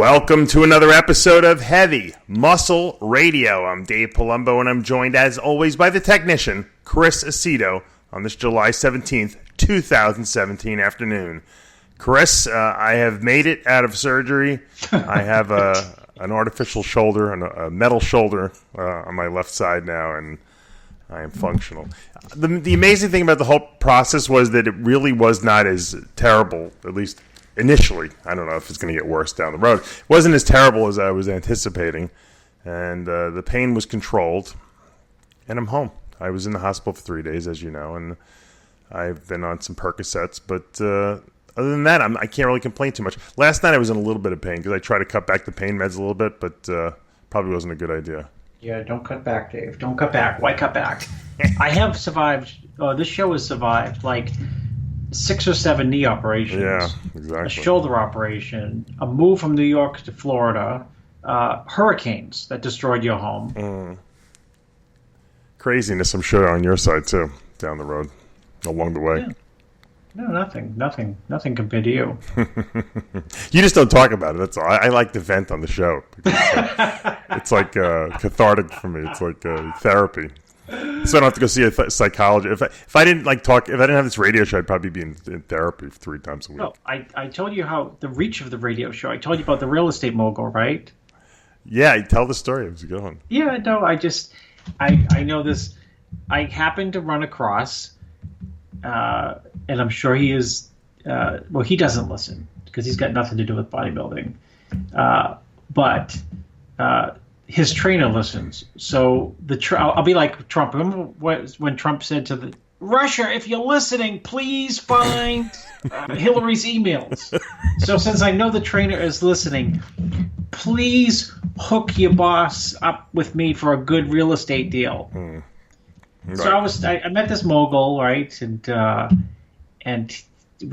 Welcome to another episode of Heavy Muscle Radio. I'm Dave Palumbo, and I'm joined, as always, by the technician, Chris Aceto, on this July 17th, 2017 afternoon. Chris, I have made it out of surgery. I have an artificial shoulder, a metal shoulder on my left side now, and I am functional. The amazing thing about the whole process was that it really was not as terrible, at least initially. I don't know if it's going to get worse down the road. It wasn't as terrible as I was anticipating, and the pain was controlled, and I'm home. I was in the hospital for 3 days, as you know, and I've been on some Percocets, but other than that, I can't really complain too much. Last night I was in a little bit of pain because I tried to cut back the pain meds a little bit, but probably wasn't a good idea. Yeah, don't cut back, Dave. Don't cut back. Why cut back? I have survived, this show has survived, like 6 or 7 knee operations. Yeah, exactly. A shoulder operation, a move from New York to Florida, hurricanes that destroyed your home. Craziness, I'm sure, on your side, too, down the road, along the way. Yeah. No, nothing compared to you. You just don't talk about it, that's all. I like to vent on the show. It's like cathartic for me. It's like therapy. So I don't have to go see a psychologist. If I didn't have this radio show, I'd probably be in therapy 3 times a week. No, I told you how the reach of the radio show. I told you about the real estate mogul, right? Yeah, tell the story. It was a good one. Yeah, no, I know this. I happened to run across, and I'm sure he is. Well, he doesn't listen because he's got nothing to do with bodybuilding. But his trainer listens. So I'll be like Trump. Remember when Trump said to the Russia, if you're listening, please find Hillary's emails. So since I know the trainer is listening, please hook your boss up with me for a good real estate deal. Right. So I met this mogul, right, and we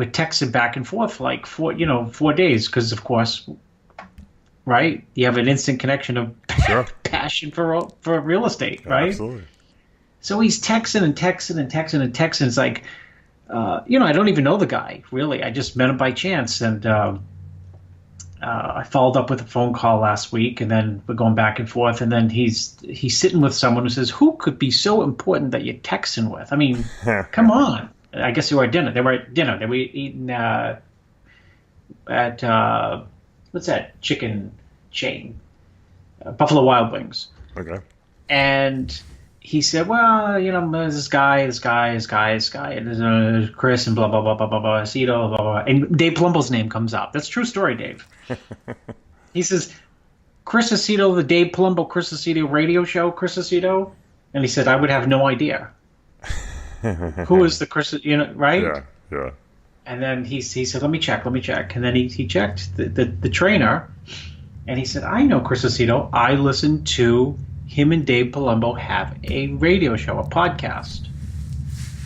texted back and forth for like 4 days because, of course, right, you have an instant connection of passion for real estate, right? Absolutely. So he's texting and texting and texting and texting. It's like, I don't even know the guy, really. I just met him by chance, and I followed up with a phone call last week, and then we're going back and forth, and then he's sitting with someone who says, who could be so important that you're texting with? I mean, come on. I guess they were at dinner. They were eating at, what's that chicken chain? Buffalo Wild Wings. Okay. And he said, well, there's this guy, and there's Chris, and blah, blah, blah, blah, blah, blah, Aceto, blah, blah, and Dave Palumbo's name comes up. That's a true story, Dave. He says, Chris Aceto, the Dave Palumbo Chris Aceto radio show, Chris Aceto? And he said, I would have no idea. Who is the Chris, right? Yeah. And then he said, let me check. And then he checked the trainer, and he said, I know Chris Aceto. I listened to him and Dave Palumbo have a radio show, a podcast.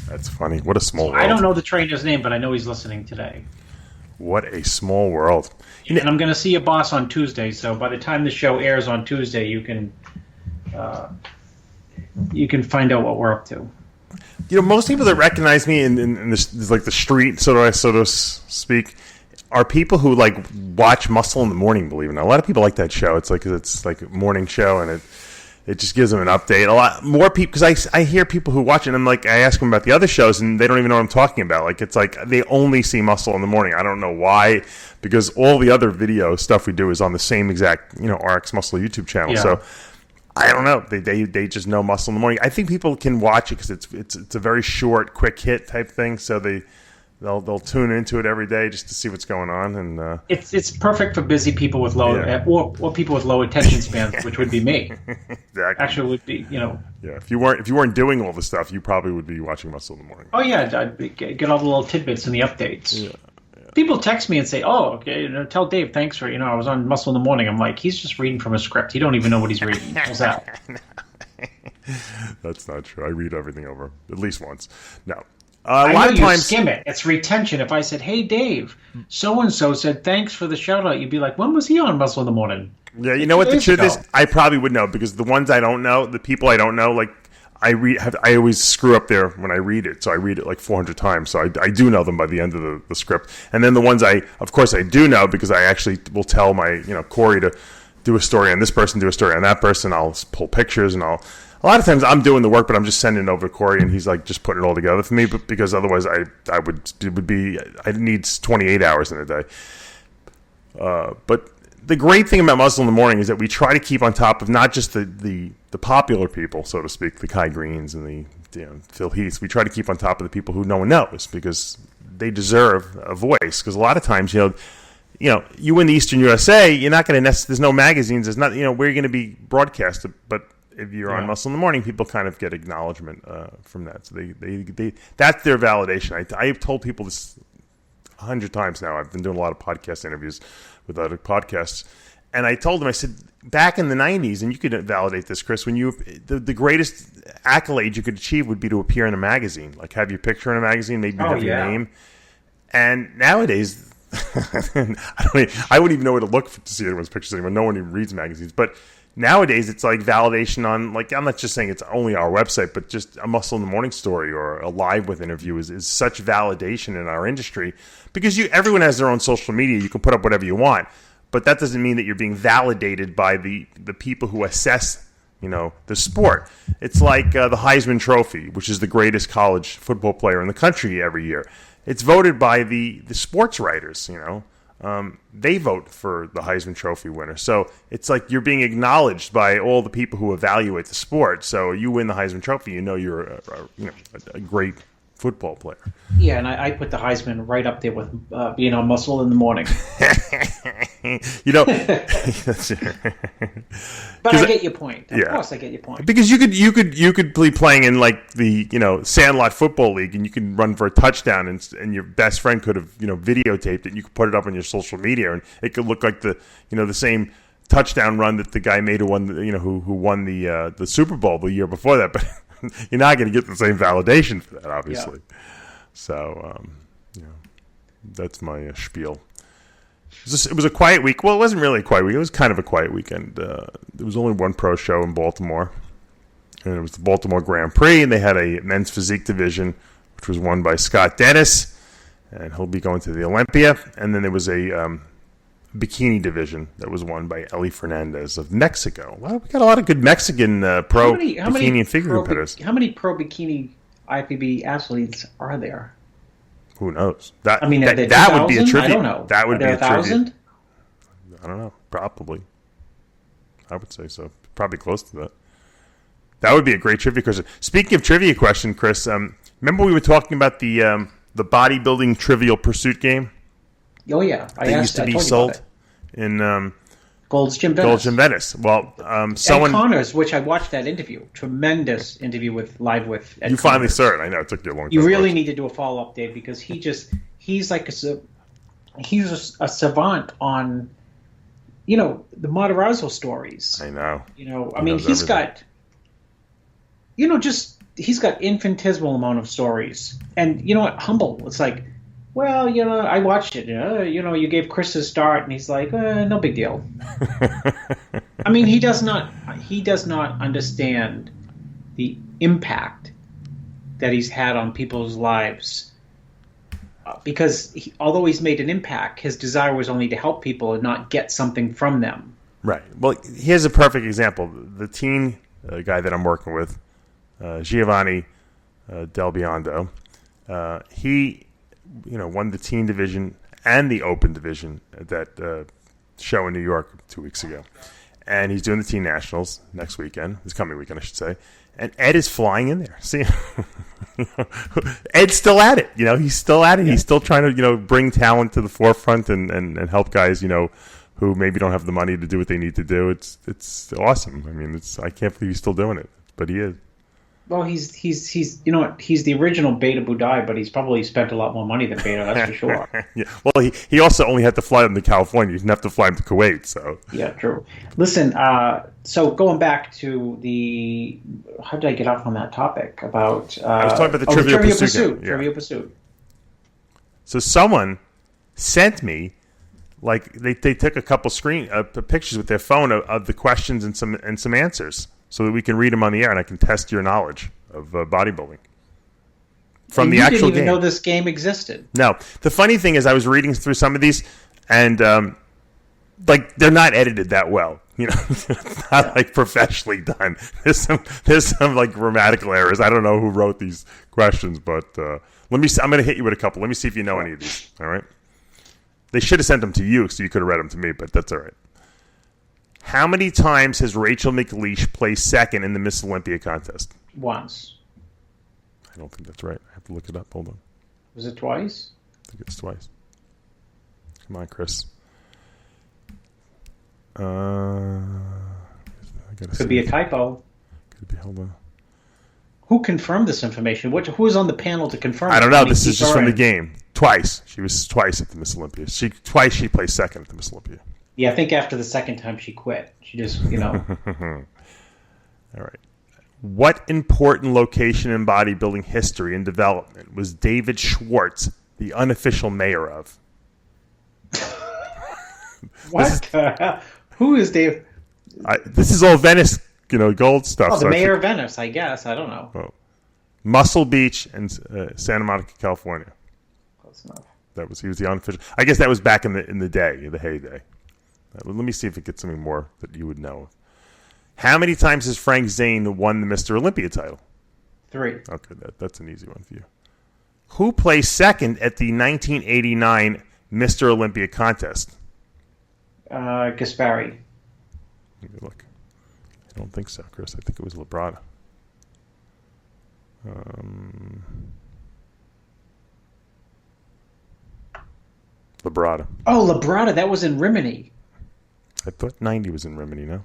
That's funny. What a small world. I don't know the trainer's name, but I know he's listening today. What a small world. And I'm going to see your boss on Tuesday, so by the time the show airs on Tuesday, you can find out what we're up to. Most people that recognize me in this, like the street, so to speak, are people who like watch Muscle in the Morning. Believe it or not, a lot of people like that show. It's like a morning show, and it just gives them an update. A lot more people, because I hear people who watch it, and I'm like, I ask them about the other shows, and they don't even know what I'm talking about. Like, it's like they only see Muscle in the Morning. I don't know why, because all the other video stuff we do is on the same exact RxMuscle YouTube channel. Yeah. So I don't know. They just know Muscle in the Morning. I think people can watch it because it's a very short, quick hit type thing. So they'll tune into it every day just to see what's going on. And it's perfect for busy people with low or people with low attention spans, which would be me. Exactly. Actually, would be Yeah. If you weren't doing all the stuff, you probably would be watching Muscle in the Morning. Oh yeah, I'd get all the little tidbits and the updates. Yeah. People text me and say, "Oh, okay, tell Dave thanks for I was on Muscle in the Morning." I'm like, he's just reading from a script. He don't even know what he's reading. What's that? That's not true. I read everything over at least once. No. I know you skim it. It's retention. If I said, "Hey, Dave, so and so said thanks for the shout out," you'd be like, "When was he on Muscle in the Morning?" Yeah, you know what the truth is? I probably would know because the ones I don't know, the people I don't know, like I always screw up there when I read it, so I read it like 400 times. So I do know them by the end of the script. And then the ones of course I do know, because I actually will tell my Corey to do a story on this person, do a story on that person. I'll pull pictures, and a lot of times I'm doing the work, but I'm just sending it over to Corey, and he's like just putting it all together for me. But because otherwise I need 28 hours in a day. But the great thing about Muscle in the Morning is that we try to keep on top of not just the popular people, so to speak, the Kai Greens and the Phil Heaths. We try to keep on top of the people who no one knows, because they deserve a voice. Because a lot of times, you in the Eastern USA, you're not going to there's no magazines. There's not, where you're going to be broadcasted. But if you're on Muscle in the Morning, people kind of get acknowledgement from that. So they that's their validation. I've told people this 100 times now. I've been doing a lot of podcast interviews with other podcasts, and I told them, I said, back in the 90s, and you could validate this, Chris, when the greatest accolade you could achieve would be to appear in a magazine, like have your picture in a magazine, maybe have your name. And nowadays, I wouldn't even know where to look to see anyone's pictures anymore. No one even reads magazines. But nowadays, it's like validation on, like, I'm not just saying it's only our website, but just a Muscle in the Morning story or a Live With interview is such validation in our industry, because everyone has their own social media. You can put up whatever you want, but that doesn't mean that you're being validated by the people who assess, the sport. It's like the Heisman Trophy, which is the greatest college football player in the country every year. It's voted by the sports writers, they vote for the Heisman Trophy winner. So it's like you're being acknowledged by all the people who evaluate the sport. So you win the Heisman Trophy, you're a great football player. Yeah, and I put the Heisman right up there with being on Muscle in the Morning. But I get your point. Of course, I get your point. Because you could be playing in like the Sandlot Football League, and you can run for a touchdown, and your best friend could have videotaped it, and you could put it up on your social media, and it could look like the same touchdown run that the guy made who won the Super Bowl the year before that, but. You're not going to get the same validation for that, obviously. Yeah. So, that's my spiel. It was a quiet week. Well, it wasn't really a quiet week. It was kind of a quiet weekend. There was only one pro show in Baltimore, and it was the Baltimore Grand Prix, and they had a men's physique division, which was won by Scott Dennis, and he'll be going to the Olympia. And then there was a bikini division that was won by Eli Fernandez of Mexico. Well, we got a lot of good Mexican pro bikini and figure competitors. How many pro bikini IFBB athletes are there? Who knows? That would be a tribute. I don't know. That would be a 1,000? I don't know. Probably. I would say so. Probably close to that. That would be a great trivia question. Speaking of trivia question, Chris, remember we were talking about the bodybuilding Trivial Pursuit game? Oh, yeah. That used to be sold in Gold's Gym Venice. Well, someone... Ed Connors, which I watched that interview. Tremendous interview with Ed You Connors. Finally saw it. I know. It took you a long time. You really need to do a follow-up, Dave, because he's like he's a savant on, the Matarazzo stories. I know. He's got, he's got infinitesimal amount of stories. And you know what? Humble. It's like, well, I watched it. You gave Chris a start, and he's like, no big deal. He does not understand the impact that he's had on people's lives. Because although he's made an impact, his desire was only to help people and not get something from them. Right. Well, here's a perfect example. The teen guy that I'm working with, Giovanni Del Biondo, he won the teen division and the open division at that show in New York 2 weeks ago. And he's doing the teen nationals next weekend, this coming weekend, I should say. And Ed is flying in there. See, Ed's still at it. He's still at it. Yeah. He's still trying to, bring talent to the forefront and help guys, who maybe don't have the money to do what they need to do. It's awesome. I can't believe he's still doing it, but he is. Well, he's the original Beta Budai, but he's probably spent a lot more money than Beta, that's for sure. Yeah. Well, he also only had to fly him to California. He didn't have to fly him to Kuwait. So yeah, true. Listen, so going back to how did I get off on that topic about? I was talking about the Trivial Pursuit. Yeah. Trivial Pursuit. So someone sent me, like they took a couple pictures with their phone of the questions and some answers. so that we can read them on the air and I can test your knowledge of bodybuilding from And the you actual didn't even game. know this game existed. No, the funny thing is, I was reading through some of these, and like they're not edited that well. You know, it's not like professionally done. There's some like grammatical errors. I don't know who wrote these questions, but let me. I'm going to hit you with a couple. Let me see if you know any of these. All right. They should have sent them to you, so you could have read them to me, but that's all right. How many times has Rachel McLeish placed second in the Miss Olympia contest? Once. I don't think that's right. I have to look it up. Hold on. Was it twice? I think it's twice. Come on, Chris. I gotta Could be a typo. Could be. Hold on. Who confirmed this information? Who was on the panel to confirm it? I don't know. This is keep just from her the in? game. Twice. She was twice at the Miss Olympia. Twice she placed second at the Miss Olympia. Yeah, I think after the second time she quit. She just, All right. What important location in bodybuilding history and development was David Schwartz the unofficial mayor of? What the hell? Who is Dave? This is all Venice, gold stuff. Oh, the so mayor of Venice, I guess. I don't know. Muscle Beach and Santa Monica, California. Close enough. He was the unofficial. I guess that was back in the day, the heyday. Let me see if it gets something more that you would know. How many times has Frank Zane won the Mr. Olympia title? 3. Okay, that's an easy one for you. Who placed second at the 1989 Mr. Olympia contest? Gaspari. Let me look. I don't think so, Chris. I think it was Labrada. Labrada. Oh, Labrada. That was in Rimini. I thought 90 was in Rimini, no?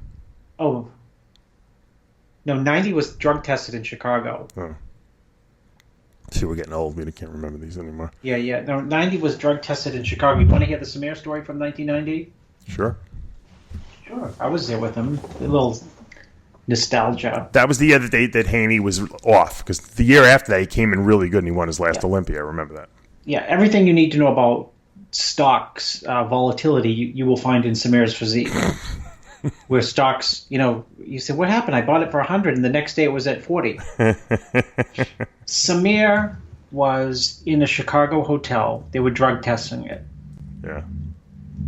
Oh. No, 90 was drug tested in Chicago. Oh. See, we're getting old. We can't remember these anymore. Yeah. No, 90 was drug tested in Chicago. You want to hear the Samir story from 1990? Sure. Sure. I was there with him. A little nostalgia. That was the year that Haney was off, because the year after that he came in really good and he won his last Olympia. I remember that. Yeah, everything you need to know about stocks volatility you will find in Samir's Physique. Where stocks, you say, what happened? I bought it for 100 and the next day it was at 40. Samir was in a Chicago hotel. They were drug testing it. Yeah.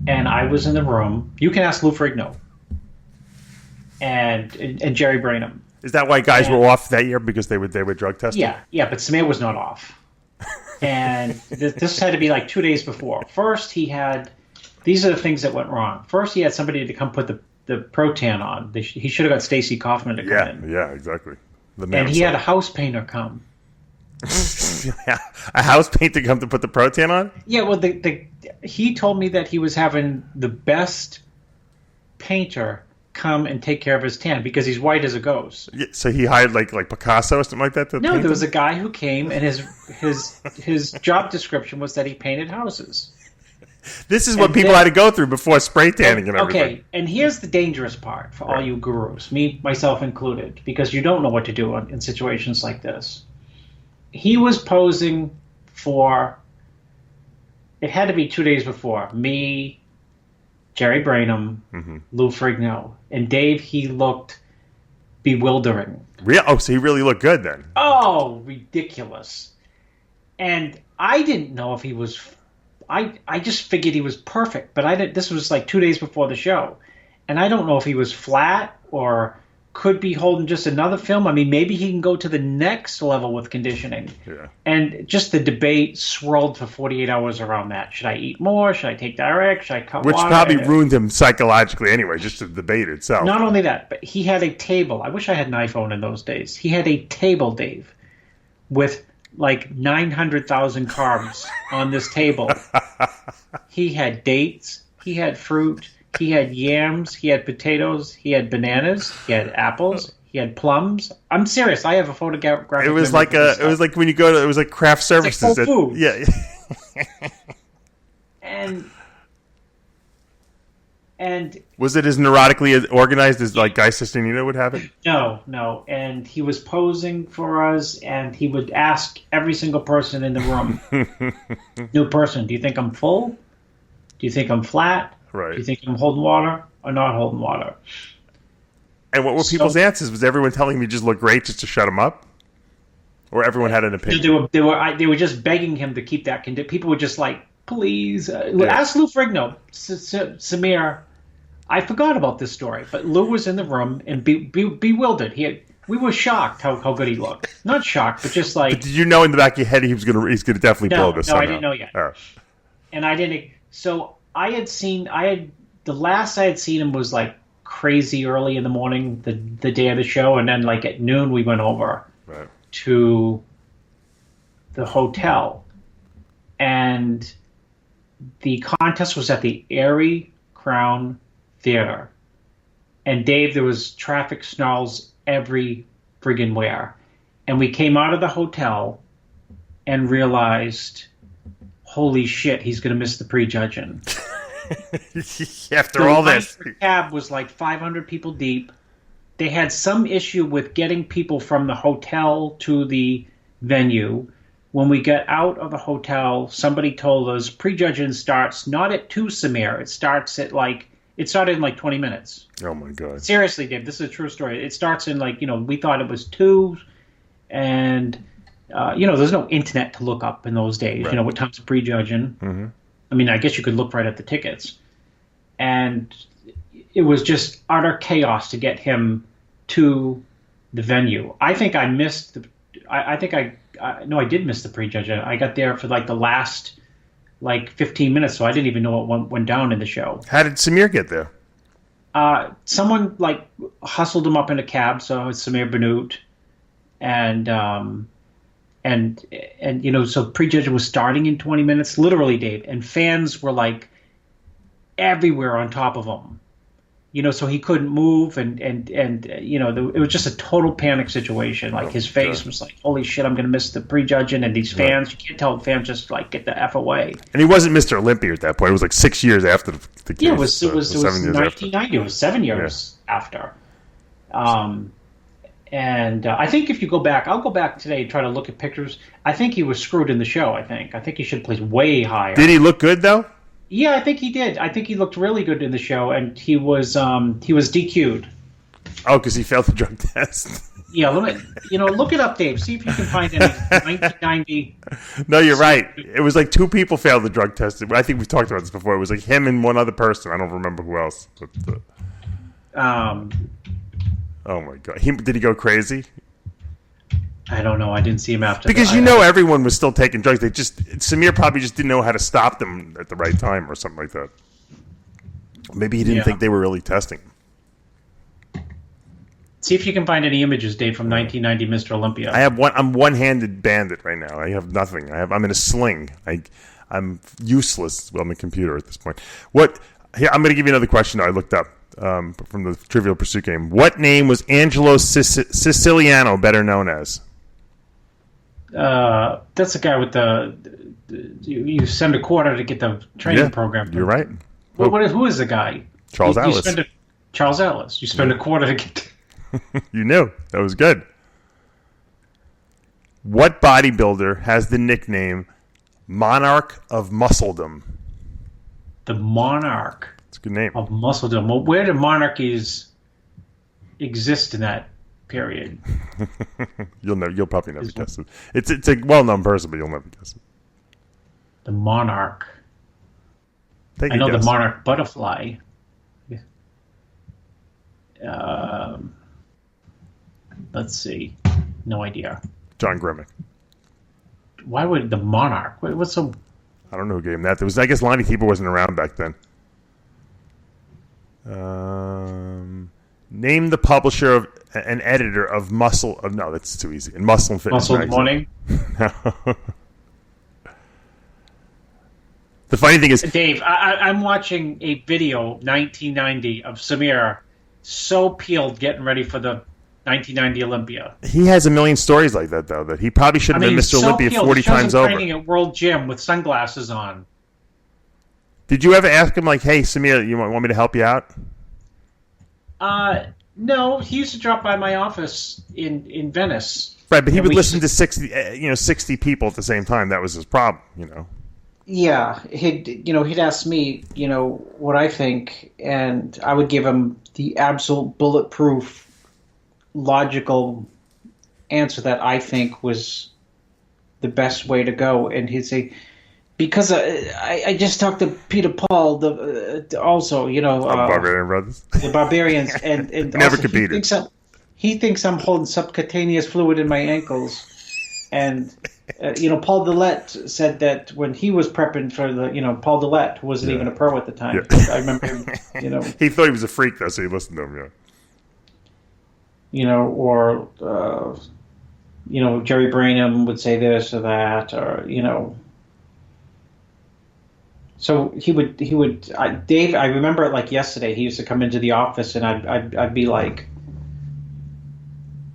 And I was in the room. You can ask Lou Ferrigno and Jerry Brainham. Is that why guys were off that year, because they were drug tested? Yeah, but Samir was not off. And this had to be like 2 days before. First, these are the things that went wrong. First, he had somebody to come put the Protan on. He should have got Stacy Kaufman to come in. Yeah, exactly. And he had a house painter come. A house painter come to put the Protan on? Yeah, well, he told me that he was having the best painter come and take care of his tan because he's white as a ghost. Yeah, so he hired like Picasso or something like that? No, there was a guy who came and his job description was that he painted houses. This is what people had to go through before spray tanning and everything. Okay, and here's the dangerous part for all you gurus, myself included, because you don't know what to do in situations like this. He was posing for, it had to be 2 days before, me, Jerry Brainham, Lou Ferrigno, and Dave. He looked bewildering. Oh, so he really looked good then. Oh, ridiculous. And I didn't know if he was... I just figured he was perfect, but this was like 2 days before the show. And I don't know if he was flat or could be holding just another film. I mean, maybe he can go to the next level with conditioning. Yeah. And just the debate swirled for 48 hours around that. Should I eat more? Should I take the Rx? Should I cut Which water? probably ruined him psychologically anyway, just the debate itself. Not only that, but he had a table. I wish I had an iPhone in those days. He had a table, Dave, with like 900,000 carbs on this table. He had dates. He had fruit. He had yams. He had potatoes. He had bananas. He had apples. He had plums. I'm serious. I have a photographic. It was like it was like when you go to, it was like craft services. It's like Whole Foods. Yeah. And was it as neurotically organized as like Guy Sisternino would have it? No. And he was posing for us, and he would ask every single person in the room, new person, do you think I'm full? Do you think I'm flat? Right. Do you think I'm holding water or not holding water? And what were people's answers? Was everyone telling him he just looked great just to shut him up? Or everyone had an opinion? They were just begging him to keep that condition. People were just like, please. Ask Lou Ferrigno. Samir, I forgot about this story, but Lou was in the room and bewildered. We were shocked how good he looked. Not shocked, but just like. But did you know in the back of your head he's gonna definitely blow this? No, I didn't know yet. Oh. And I didn't. So the last I had seen him was like crazy early in the morning, the day of the show, and then like at noon we went over to the hotel, and the contest was at the Erie Crown Theater. And Dave, there was traffic snarls every friggin' where. And we came out of the hotel and realized, holy shit, he's going to miss the prejudging. After all this. The cab was like 500 people deep. They had some issue with getting people from the hotel to the venue. When we got out of the hotel, somebody told us prejudging starts not at 2, Samir. It started in like 20 minutes. Oh my God. Seriously, Dave, this is a true story. It starts in like, we thought it was 2, and there's no internet to look up in those days, right. What time's prejudging. Mm-hmm. I mean, I guess you could look right at the tickets. And it was just utter chaos to get him to the venue. I think I missed I did miss the prejudging. I got there for like the last 15 minutes, so I didn't even know what went down in the show. How did Samir get there? Someone hustled him up in a cab, so it's Samir Bannout, and so prejudging was starting in 20 minutes, literally, Dave, and fans were like everywhere on top of him. So he couldn't move, and it was just a total panic situation. Like his face was like, "Holy shit, I'm going to miss the prejudging," and these fans, you can't tell fans just like get the F away. And he wasn't Mr. Olympia at that point. It was like 6 years after the case. Yeah, it was 1990. It was 7 years after. And I think if you go back, I'll go back today and try to look at pictures. I think he was screwed in the show. I think he should have placed way higher. Did he look good though? Yeah, I think he did. I think he looked really good in the show, and he was DQ'd. Oh, because he failed the drug test. Yeah, look it up, Dave. See if you can find any 1990. No, you're right. It was like 2 people failed the drug test. I think we've talked about this before. It was like him and one other person. I don't remember who else. But, oh my God! Did he go crazy? I don't know. I didn't see him after. Because everyone was still taking drugs. Samir probably just didn't know how to stop them at the right time or something like that. Maybe he didn't think they were really testing. See if you can find any images, Dave, from 1990 Mr. Olympia. I'm one-handed bandit right now. I have nothing. I'm in a sling. I'm useless on the computer at this point. Here, I'm going to give you another question I looked up from the Trivial Pursuit game. What name was Angelo Siciliano better known as? That's the guy with you send a quarter to get the training program. You're right. Who is the guy? Charles Ellis. Charles Ellis. You spend a quarter to get. You knew. That was good. What bodybuilder has the nickname Monarch of Muscledom? The Monarch. It's a good name. Of Muscledom. Well, where do monarchies exist in that period? You'll probably never guess it. It's a well-known person, but you'll never guess it. The Monarch. I know the Monarch butterfly. Let's see. No idea. John Grimmick. Why would the Monarch? What's so? I don't know who gave him that. I guess Lonnie Keeper wasn't around back then. Name the publisher of and editor of Muscle. No, that's too easy. And Muscle and Fitness. Muscle Morning. The funny thing is, Dave, I'm watching a video 1990 of Samir so peeled getting ready for the 1990 Olympia. He has a million stories like that, though, that he probably should have been Mr. Olympia 40 times over. Training at World Gym with sunglasses on. Did you ever ask him, like, hey, Samir, you want me to help you out? No, he used to drop by my office in Venice. Right, but he would listen to 60 people at the same time. That was his problem, Yeah, he'd ask me, what I think, and I would give him the absolute bulletproof, logical answer that I think was the best way to go. And he'd say, because I just talked to Peter Paul, Barbarian Brothers, the Barbarians, and never also competed. He thinks I'm holding subcutaneous fluid in my ankles, and Paul Dillette said that when he was prepping for Paul Dillette, who wasn't even a pro at the time. Yeah. I remember him, He thought he was a freak though, so he listened to him. Or Jerry Branham would say this or that, or So he would. Dave, I remember it like yesterday. He used to come into the office, and I'd be like,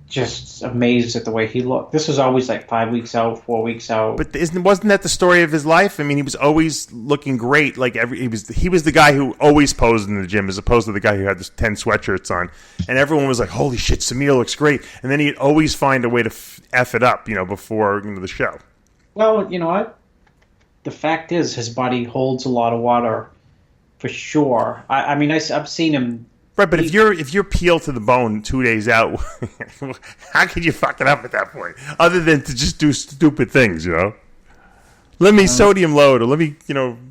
just amazed at the way he looked. This was always like 5 weeks out, 4 weeks out. But wasn't that the story of his life? I mean, he was always looking great. Like he was the guy who always posed in the gym, as opposed to the guy who had 10 sweatshirts on, and everyone was like, "Holy shit, Samir looks great!" And then he'd always find a way to f it up, before the show. Well, you know what? The fact is, his body holds a lot of water, for sure. I mean, I've seen him. Right, but if you're peeled to the bone 2 days out, how could you fuck it up at that point? Other than to just do stupid things, Let me sodium load, or let me,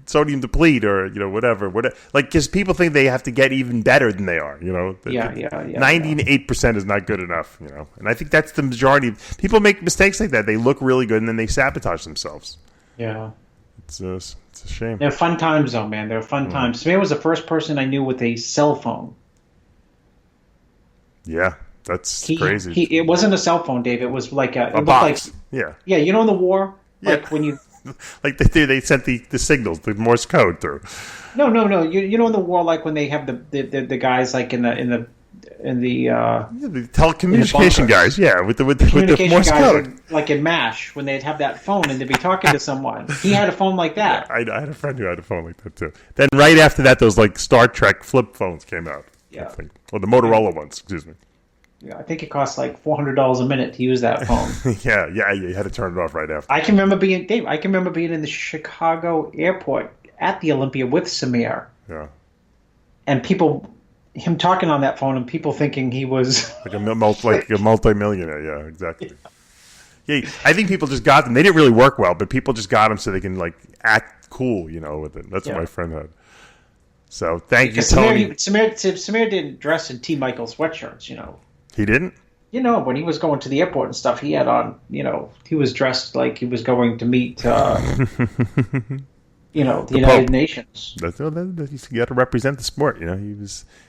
sodium deplete, or whatever. Like, because people think they have to get even better than they are. 98% is not good enough. And I think that's the majority. People make mistakes like that. They look really good and then they sabotage themselves. Yeah. It's a shame. They're fun times, though, man. They're fun times. Samir was the first person I knew with a cell phone. Yeah, that's crazy. It wasn't a cell phone, Dave. It was like a box. Yeah. Yeah, in the war, like when you like they sent the signals, the Morse code through. No. In the war, like when they have the guys like in the the telecommunication guys, with the Morse code, like in MASH, when they'd have that phone and they'd be talking to someone. He had a phone like that. Yeah, I had a friend who had a phone like that too. Then right after that, those like Star Trek flip phones came out. Yeah, or the Motorola ones. Excuse me. Yeah, I think it cost like $400 a minute to use that phone. yeah, you had to turn it off right after. I can remember being in the Chicago airport at the Olympia with Samir. Yeah, and him talking on that phone, and people thinking he was like a multi-millionaire. Yeah, exactly. Yeah, I think people just got them. They didn't really work well, but people just got them so they can like act cool, with it. That's what my friend had. So thank you, Tony. Samir didn't dress in T. Michael sweatshirts, He didn't? When he was going to the airport and stuff, he had on, he was dressed like he was going to meet, the United Nations. You got to represent the sport,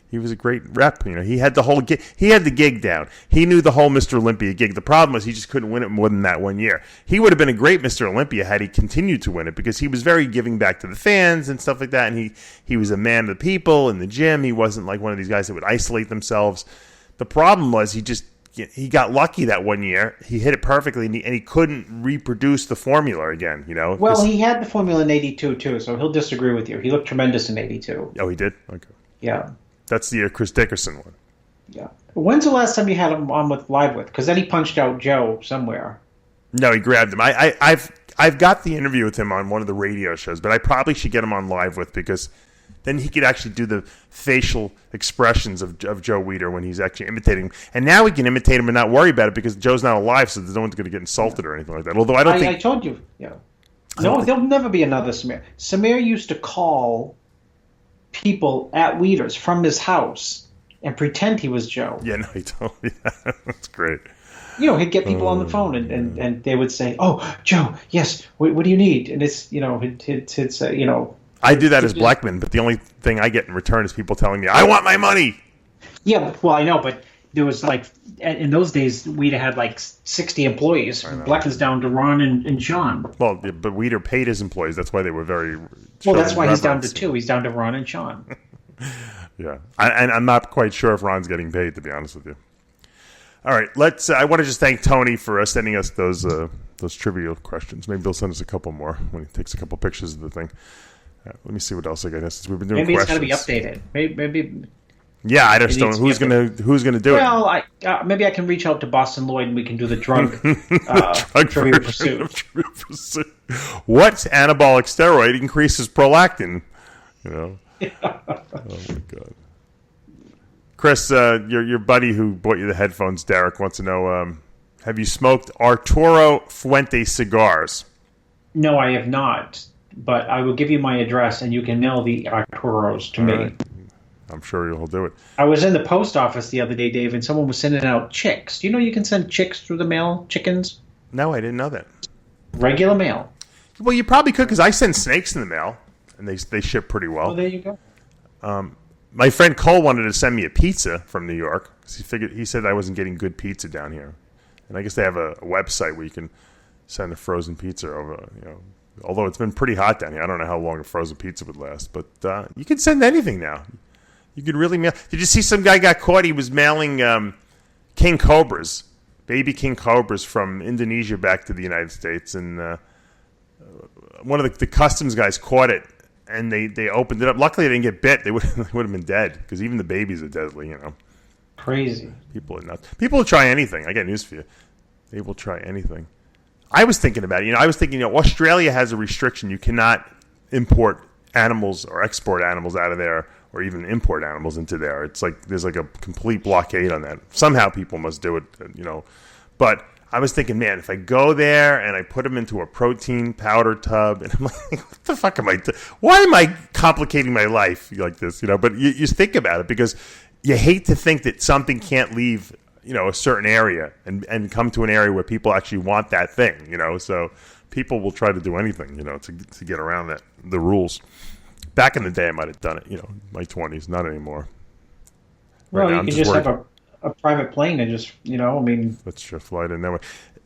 He was a great rep, He had the whole gig. He had the gig down. He knew the whole Mr. Olympia gig. The problem was he just couldn't win it more than that 1 year. He would have been a great Mr. Olympia had he continued to win it, because he was very giving back to the fans and stuff like that, and he was a man of the people in the gym. He wasn't like one of these guys that would isolate themselves. The problem was he got lucky that 1 year. He hit it perfectly, and he couldn't reproduce the formula again, Well, he had the formula in 82, too, so he'll disagree with you. He looked tremendous in 82. Oh, he did? Okay. Yeah. That's the Chris Dickerson one. Yeah. When's the last time you had him on live with? Because then he punched out Joe somewhere. No, he grabbed him. I've got the interview with him on one of the radio shows, but I probably should get him on live with, because then he could actually do the facial expressions of Joe Weider when he's actually imitating him. And now he can imitate him and not worry about it, because Joe's not alive, so no one's going to get insulted or anything like that. Although I told you. Yeah. No, there'll never be another Samir. Samir used to call people at Weider's from his house and pretend he was Joe. Yeah, no, he told me that. That's great. He'd get people on the phone and they would say, "Oh, Joe, yes, what do you need?" And it's, he'd say, I do that as Blackman, but the only thing I get in return is people telling me, "I want my money." Yeah, well, I know, but there was like, in those days, Weider had like 60 employees. Blackman's down to Ron and Sean. Well, but Weider paid his employees. That's why they were very. Well, that's why he's down to 2. He's down to Ron and Sean. Yeah, and I'm not quite sure if Ron's getting paid, to be honest with you. All right, let's. I want to just thank Tony for sending us those trivia questions. Maybe they'll send us a couple more when he takes a couple pictures of the thing. Let me see what else I got. Since we've been doing maybe questions. It's got to be updated. Maybe Yeah, I just don't. Who's gonna do it? Well, maybe I can reach out to Bostin Loyd and we can do the drug, Trivial Pursuit. What anabolic steroid increases prolactin? You know. Oh my god. Chris, your buddy who bought you the headphones, Derek, wants to know: have you smoked Arturo Fuente cigars? No, I have not. But I will give you my address, and you can mail the Arturos to me. Right. I'm sure he'll do it. I was in the post office the other day, Dave, and someone was sending out chicks. Do you know you can send chicks through the mail? Chickens? No, I didn't know that. Regular mail. Well, you probably could, because I send snakes in the mail, and they ship pretty well. Oh, there you go. My friend Cole wanted to send me a pizza from New York, because he said I wasn't getting good pizza down here. And I guess they have a website where you can send a frozen pizza over, you know. Although it's been pretty hot down here. I don't know how long a frozen pizza would last. But you can send anything now. You could really mail. Did you see some guy got caught? He was mailing king cobras, baby king cobras from Indonesia back to the United States. And one of the customs guys caught it, and they opened it up. Luckily, they didn't get bit. They would have been dead, because even the babies are deadly, you know. Crazy. People are nuts. People will try anything. I got news for you. They will try anything. I was thinking about it. Australia has a restriction. You cannot import animals or export animals out of there, or even import animals into there. It's like there's like a complete blockade on that. Somehow people must do it, you know. But I was thinking, man, if I go there and I put them into a protein powder tub, and I'm like, what the fuck am I doing? Why am I complicating my life like this? You know. But you think about it, because you hate to think that something can't leave, you know, a certain area and come to an area where people actually want that thing, you know. So people will try to do anything, you know, to get around the rules. Back in the day, I might have done it, you know, my 20s, not anymore. Well, you can just have a private plane and just, you know, I mean. Let's just fly it in that way.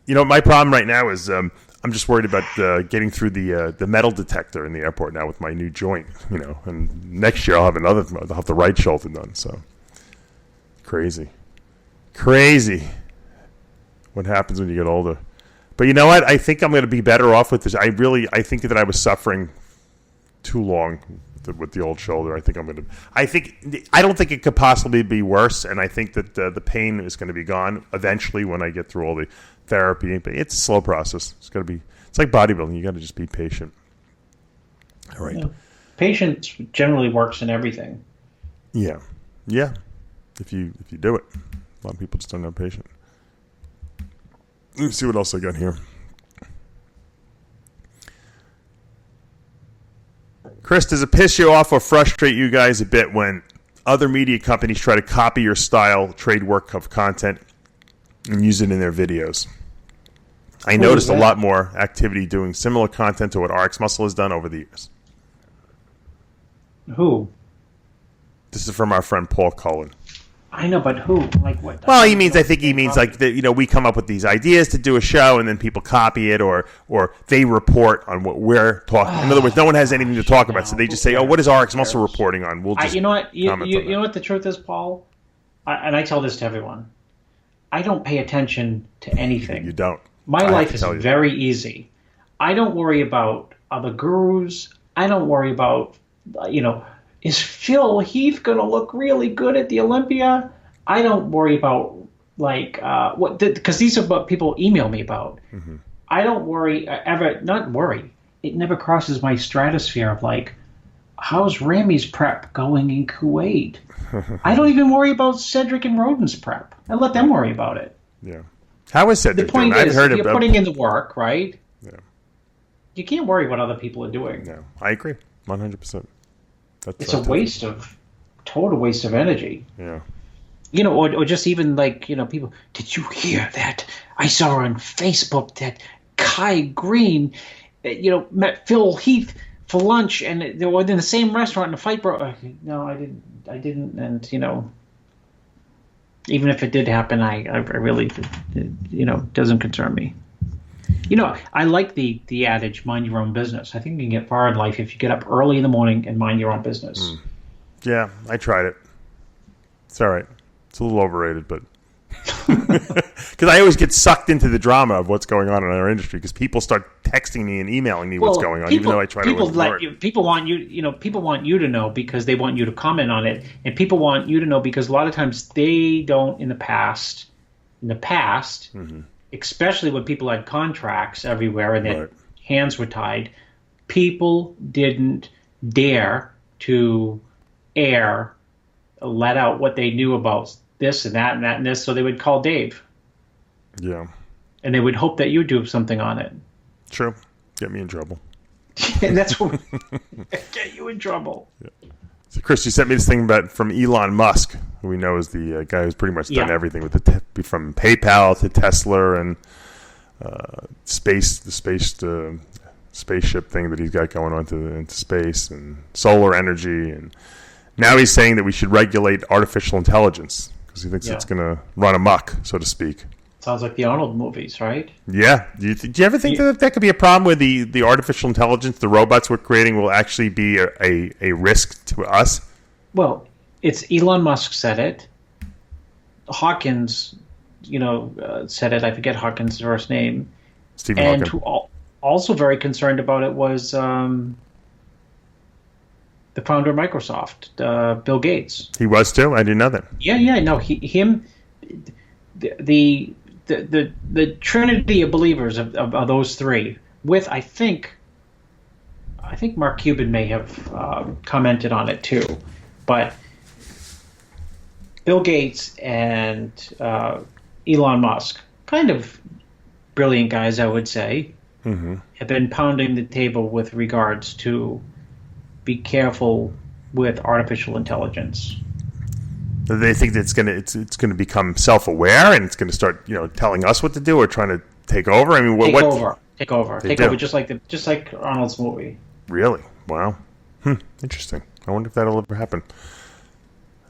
You know, my problem right now is I'm just worried about getting through the metal detector in the airport now with my new joint, you know. And next year I'll have the right shoulder done, so. Crazy what happens when you get older. But you know what? I think I'm going to be better off with this. I think that I was suffering too long with the old shoulder. I don't think it could possibly be worse, and I think that the pain is going to be gone eventually when I get through all the therapy. But it's a slow process. It's like bodybuilding. You got to just be patient. All right. Yeah. Patience generally works in everything. Yeah. If you do it. A lot of people just don't have patience. Let me see what else I got here. Chris, does it piss you off or frustrate you guys a bit when other media companies try to copy your style, trademark of content, and use it in their videos? I noticed a lot more activity doing similar content to what RxMuscle has done over the years. Who? This is from our friend Paul Cullen. I know, but who? Like what? Well, I think he means like that. You know, we come up with these ideas to do a show, and then people copy it, or they report on what we're talking. In other words, no one has anything to talk about, so they just say, "Oh, what is RxMuscle reporting on?" We'll just you know what? You know what the truth is, Paul, and I tell this to everyone. I don't pay attention to anything. You don't. My life is very easy. I don't worry about other gurus. I don't worry about, you know. Is Phil Heath going to look really good at the Olympia? I don't worry about, like, because these are what people email me about. Mm-hmm. I don't worry, not worry. It never crosses my stratosphere of, like, how's Rami's prep going in Kuwait? I don't even worry about Cedric and Roden's prep. I let them worry about it. Yeah. How is Cedric doing? The point is, you're putting in the work, right? Yeah. You can't worry what other people are doing. No, I agree, 100%. It's a total waste of energy. Yeah. You know, or just even like, you know, people, did you hear that? I saw on Facebook that Kai Green, you know, met Phil Heath for lunch, and they were in the same restaurant and a fight broke. No, I didn't. And, you know, even if it did happen, I really, you know, doesn't concern me. You know, I like the adage, mind your own business. I think you can get far in life if you get up early in the morning and mind your own business. Yeah, I tried it. It's all right. It's a little overrated, but Because I always get sucked into the drama of what's going on in our industry because people start texting me and emailing me what's going on, even though I try to ignore it. People want you to know because they want you to comment on it, and people want you to know because a lot of times they don't in the past, especially when people had contracts everywhere and their hands were tied, people didn't dare to let out what they knew about this and that and that and this, so they would call Dave. Yeah. And they would hope that you do something on it. True. Get me in trouble. And that's what get you in trouble. Yeah. So, Chris, you sent me this thing from Elon Musk, who we know is the guy who's pretty much done everything with from PayPal to Tesla and the spaceship thing that he's got going on into space and solar energy. And now he's saying that we should regulate artificial intelligence because he thinks it's going to run amok, so to speak. Sounds like the Arnold movies, right? Yeah. Do you ever think that could be a problem where the artificial intelligence, the robots we're creating, will actually be a risk to us? Well, it's Elon Musk said it. Hawkins, said it. I forget Hawkins' first name. Stephen Hawking. Hawking. Who also very concerned about it was the founder of Microsoft, Bill Gates. He was too? I didn't know that. Yeah. No, the trinity of believers of those three, with I think Mark Cuban may have commented on it too, but Bill Gates and Elon Musk, kind of brilliant guys, I would say, have been pounding the table with regards to be careful with artificial intelligence. They think that it's gonna become self-aware and it's gonna start, telling us what to do or trying to take over. I mean, take over, just like Arnold's movie. Really? Wow. Interesting. I wonder if that'll ever happen.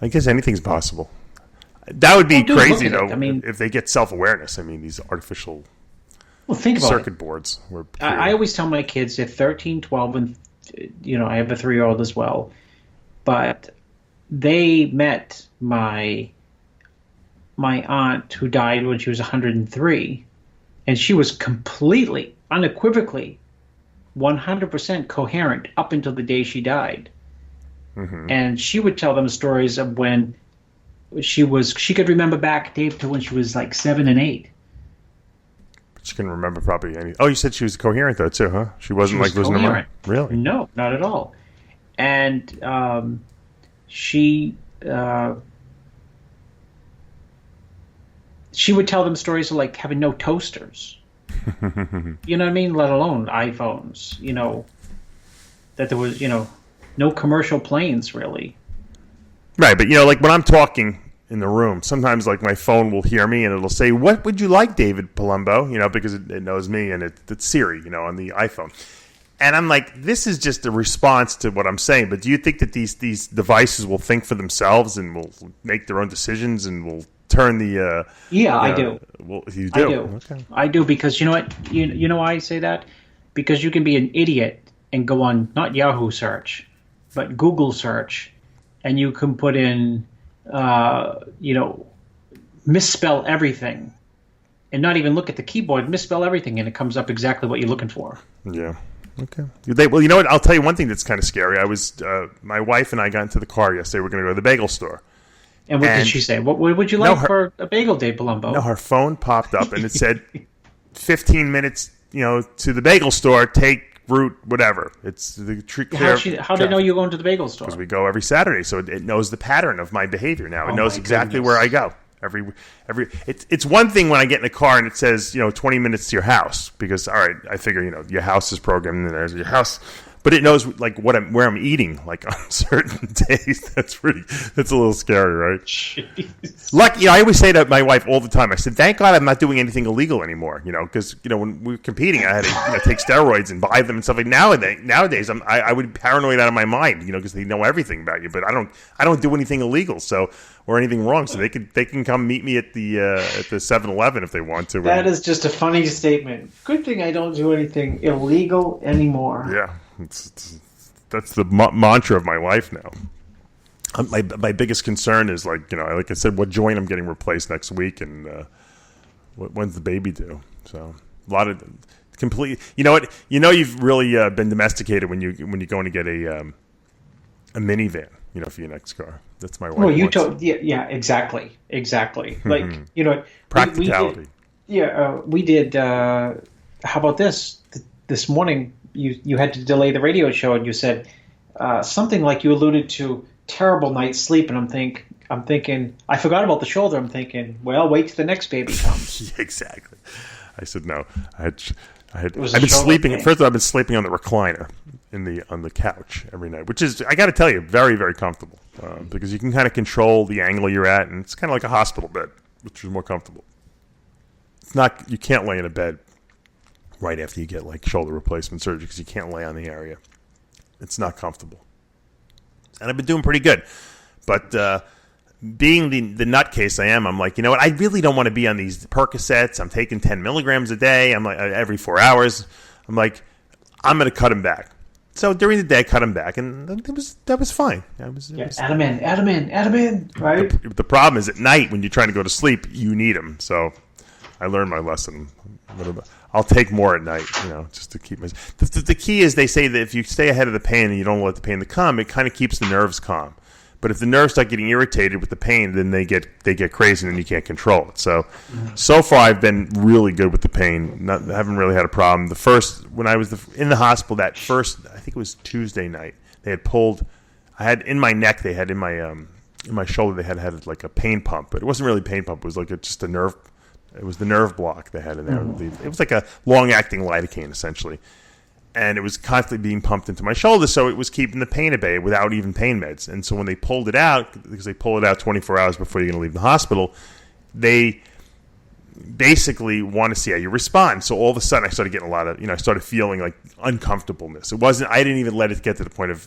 I guess anything's possible. That would be crazy, though. I mean, if they get self-awareness. I mean, these artificial circuit boards. I always tell my kids they're 13, 12, and I have a 3-year-old as well, but they met my aunt who died when she was 103, and she was completely, unequivocally, 100% coherent up until the day she died. And she would tell them stories of when she could remember back, Dave, to when she was like 7 and 8. She can remember probably any. Oh, you said she was coherent though too, huh? She wasn't losing her mind. Really? No, not at all. And she would tell them stories of like having no toasters. You know what I mean? Let alone iPhones. That there was no commercial planes really. Right, but like when I'm talking in the room, sometimes like my phone will hear me and it'll say, "What would you like, David Palumbo?" Because it knows me and it's Siri, on the iPhone. And I'm like, this is just a response to what I'm saying. But do you think that these devices will think for themselves and will make their own decisions and will turn the? I do. Well, you do. I do. Okay. I do because you know what? You know why I say that? Because you can be an idiot and go on not Yahoo search, but Google search, and you can put in, misspell everything, and not even look at the keyboard. Misspell everything, and it comes up exactly what you're looking for. Yeah. Okay. Well, you know what? I'll tell you one thing that's kind of scary. I was, my wife and I got into the car yesterday. We're going to go to the bagel store. And what did she say? What would you like for a bagel, Dave Palumbo? No, her phone popped up and it said, 15 minutes, to the bagel store. Take route whatever. It's the clear. How do they know you're going to the bagel store? Because we go every Saturday, so it knows the pattern of my behavior now. It knows exactly where I go. It's one thing when I get in the car and it says 20 minutes to your house, because all right, I figure your house is programmed and there's your house, but it knows like where I'm eating like on certain days. That's a little scary, right? Jeez. Lucky, I always say to my wife all the time. I said, "Thank God I'm not doing anything illegal anymore." Because when we were competing, I had to take steroids and buy them and stuff. Like nowadays, I would be paranoid out of my mind, because they know everything about you. But I don't do anything illegal, or anything wrong, so they can come meet me at the 7-Eleven if they want to. That is just a funny statement. Good thing I don't do anything illegal anymore. Yeah, that's the mantra of my life now. My biggest concern is like I said, what joint I'm getting replaced next week, and when's the baby due? So a lot of complete. You know what? You've really been domesticated when you're going to get a minivan. For your next car. That's my wife. Well, you told, yeah, exactly. Like, practicality. We did. How about this? This morning, you had to delay the radio show, and you said something like you alluded to terrible night's sleep, and I'm thinking, I forgot about the shoulder. I'm thinking, well, wait till the next baby comes. Exactly. I said no. I've been sleeping. First of all, I've been sleeping on the recliner on the couch every night, which is, I got to tell you, very, very comfortable because you can kind of control the angle you're at, and it's kind of like a hospital bed, which is more comfortable. It's not, you can't lay in a bed right after you get like shoulder replacement surgery because you can't lay on the area. It's not comfortable, and I've been doing pretty good, but being the nutcase I am, I'm like, you know what? I really don't want to be on these Percocets. I'm taking 10 milligrams a day. I'm like every 4 hours. I'm like, I'm going to cut them back. So during the day, I cut them back, and that was fine. Add them in, right? The problem is at night when you're trying to go to sleep, you need them. So I learned my lesson. I'll take more at night, just to keep my. The key is they say that if you stay ahead of the pain and you don't let the pain to come, it kind of keeps the nerves calm. But if the nerves start getting irritated with the pain, then they get crazy and then you can't control it. So far I've been really good with the pain. I haven't really had a problem. When I was in the hospital, that first, I think it was Tuesday night, they had pulled. I had in my neck, they had in my shoulder, they had like a pain pump, but it wasn't really a pain pump. It was like just a nerve. It was the nerve block they had in there. It was like a long-acting lidocaine essentially. And it was constantly being pumped into my shoulder, so it was keeping the pain at bay without even pain meds. And so when they pulled it out, because they pull it out 24 hours before you're going to leave the hospital, they basically want to see how you respond. So all of a sudden, I started getting a lot of, I started feeling like uncomfortableness. I didn't even let it get to the point of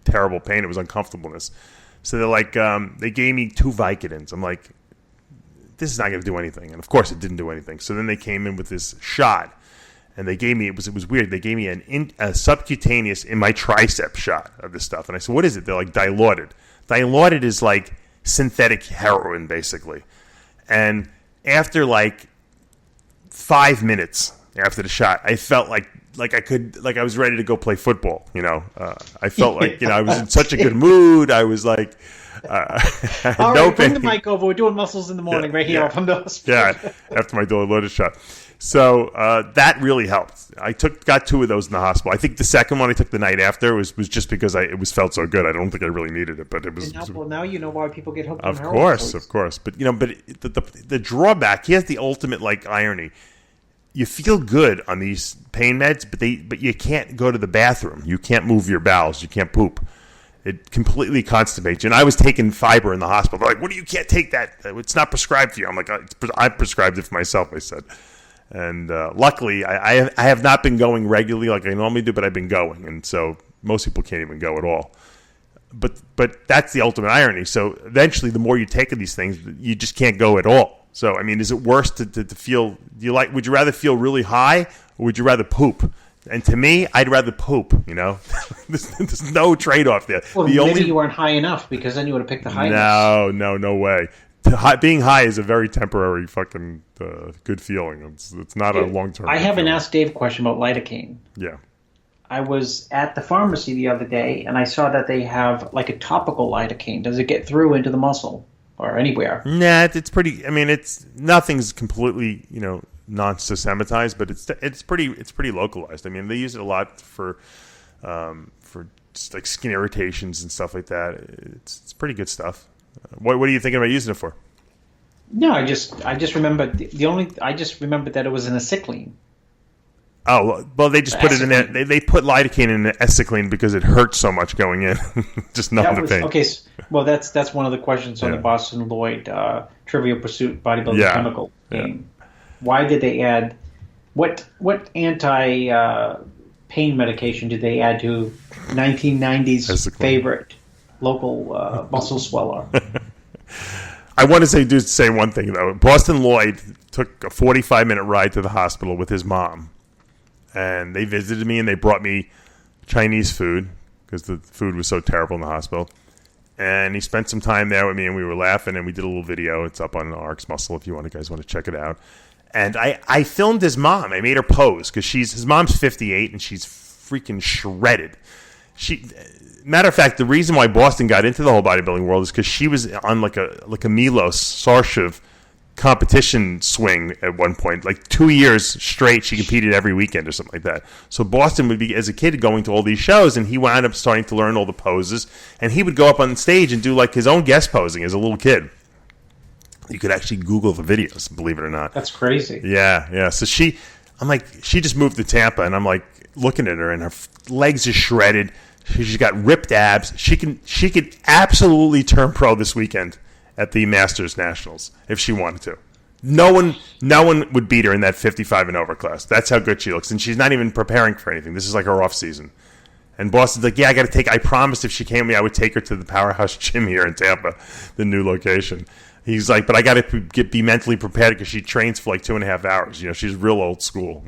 terrible pain. It was uncomfortableness. So they're like, they gave me 2 Vicodins. I'm like, this is not going to do anything. And of course, it didn't do anything. So then they came in with this shot. And they gave me, it was weird, they gave me a subcutaneous in my tricep shot of this stuff. And I said, what is it? They're like Dilaudid. Dilaudid is like synthetic heroin, basically. And after like 5 minutes after the shot, I felt like I was ready to go play football, I felt like, I was in such a good mood. I was like, all right, bring the mic over. We're doing muscles in the morning right here from the hospital. Yeah, after my Dilaudid shot. So that really helped. I got 2 of those in the hospital. I think the second one I took the night after was just because it felt so good. I don't think I really needed it, but it was. Now you know why people get hooked on heroin. Of course. But the drawback. Here's the ultimate irony. You feel good on these pain meds, but you can't go to the bathroom. You can't move your bowels. You can't poop. It completely constipates you. And I was taking fiber in the hospital. They're like, "What do you can't take that? It's not prescribed for you." I'm like, "I prescribed it for myself." I said. And luckily, I have not been going regularly like I normally do, but I've been going. And so most people can't even go at all. But that's the ultimate irony. So eventually, the more you take of these things, you just can't go at all. So, I mean, is it worse to feel – would you rather feel really high or would you rather poop? And to me, I'd rather poop, There's no trade-off there. Well, maybe you weren't high enough because then you would have picked the highness. No way. Being high is a very temporary fucking good feeling. It's not a long-term. I haven't asked Dave a question about lidocaine. Yeah. I was at the pharmacy the other day, and I saw that they have like a topical lidocaine. Does it get through into the muscle or anywhere? Nah, it's pretty. I mean, nothing's completely non-systematized, but it's pretty localized. I mean, they use it a lot for just like skin irritations and stuff like that. It's pretty good stuff. What are you thinking about using it for? No, I just remembered I just remembered that it was an acetylene. Oh well, they just put it in there. They put lidocaine in the acetylene because it hurts so much going in, just numb the pain. Okay, well that's one of the questions on the Bostin Loyd Trivial Pursuit Bodybuilding Chemical game. Why did they add what anti pain medication did they add to 1990s acetylene. Favorite local muscle sweller? I want to say one thing though. Bostin Loyd took a 45-minute ride to the hospital with his mom, and they visited me and they brought me Chinese food because the food was so terrible in the hospital. And he spent some time there with me, and we were laughing, and we did a little video. It's up on RxMuscle if you guys want to check it out. And I filmed his mom. I made her pose because his mom's 58, and she's freaking shredded. Matter of fact, the reason why Bostin got into the whole bodybuilding world is because she was on like a Milos Sarshev competition swing at one point. Like 2 years straight, she competed every weekend or something like that. So Bostin would be, as a kid, going to all these shows, and he wound up starting to learn all the poses. And he would go up on stage and do like his own guest posing as a little kid. You could actually Google the videos, believe it or not. That's crazy. Yeah. So she just moved to Tampa, and I'm like looking at her, and her legs are shredded. She's got ripped abs. She could absolutely turn pro this weekend at the Masters Nationals if she wanted to. No one would beat her in that 55 and over class. That's how good she looks, and she's not even preparing for anything. This is like her off season. And Boston's like, yeah, I promised if she came to me, I would take her to the Powerhouse Gym here in Tampa, the new location. He's like, but I got to be mentally prepared because she trains for like 2.5 hours. She's real old school.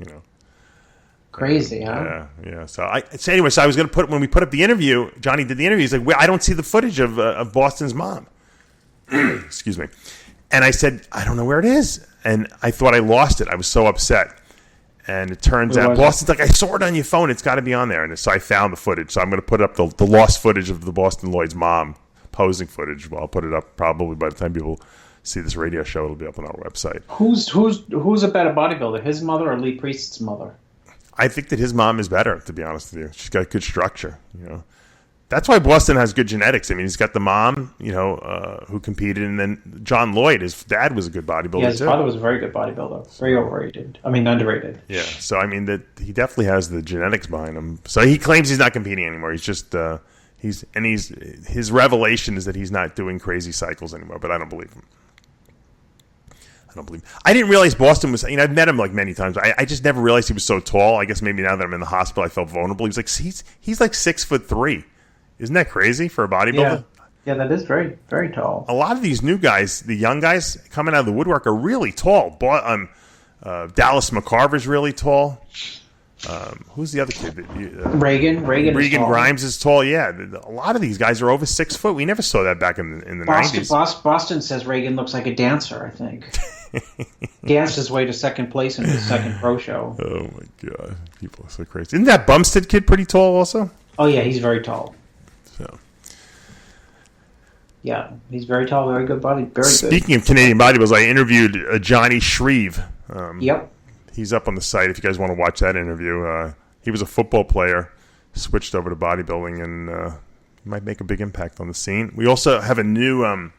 Crazy, huh? Yeah. So anyway, I was going to when we put up the interview, Johnny did the interview. He's like, I don't see the footage of Boston's mom. Excuse me. And I said, I don't know where it is. And I thought I lost it. I was so upset. And it turns out Boston's like, I saw it on your phone. It's got to be on there. And so I found the footage. So I'm going to put up the lost footage of the Bostin Loyd's mom posing footage. Well, I'll put it up probably by the time people see this radio show. It'll be up on our website. Who's a better bodybuilder, his mother or Lee Priest's mother? I think that his mom is better, to be honest with you. She's got good structure, That's why Bostin has good genetics. I mean, he's got the mom, who competed, and then John Loyd, his dad, was a good bodybuilder, yeah, his father was a very good bodybuilder. Very overrated. I mean, underrated. Yeah, so, I mean, that he definitely has the genetics behind him. So he claims he's not competing anymore. He's just, his revelation is that he's not doing crazy cycles anymore, but I don't believe him. I didn't realize Bostin was. I've met him like many times. I just never realized he was so tall. I guess maybe now that I'm in the hospital, I felt vulnerable. He's like he's like 6'3". Isn't that crazy for a bodybuilder? Yeah, that is very, very tall. A lot of these new guys, the young guys coming out of the woodwork, are really tall. Dallas McCarver's really tall. Who's the other kid? Regan Grimes is tall. Yeah, a lot of these guys are over 6 foot. We never saw that back in the 90s. Boston says Regan looks like a dancer, I think. Danced his way to second place in his second pro show. Oh, my God. People are so crazy. Isn't that Bumstead kid pretty tall also? Oh, yeah, he's very tall. So, yeah, he's very tall, very good body. Very Speaking of Canadian bodybuilders, I interviewed Johnny Shreve. Yep. He's up on the site if you guys want to watch that interview. He was a football player, switched over to bodybuilding, and might make a big impact on the scene. We also have a new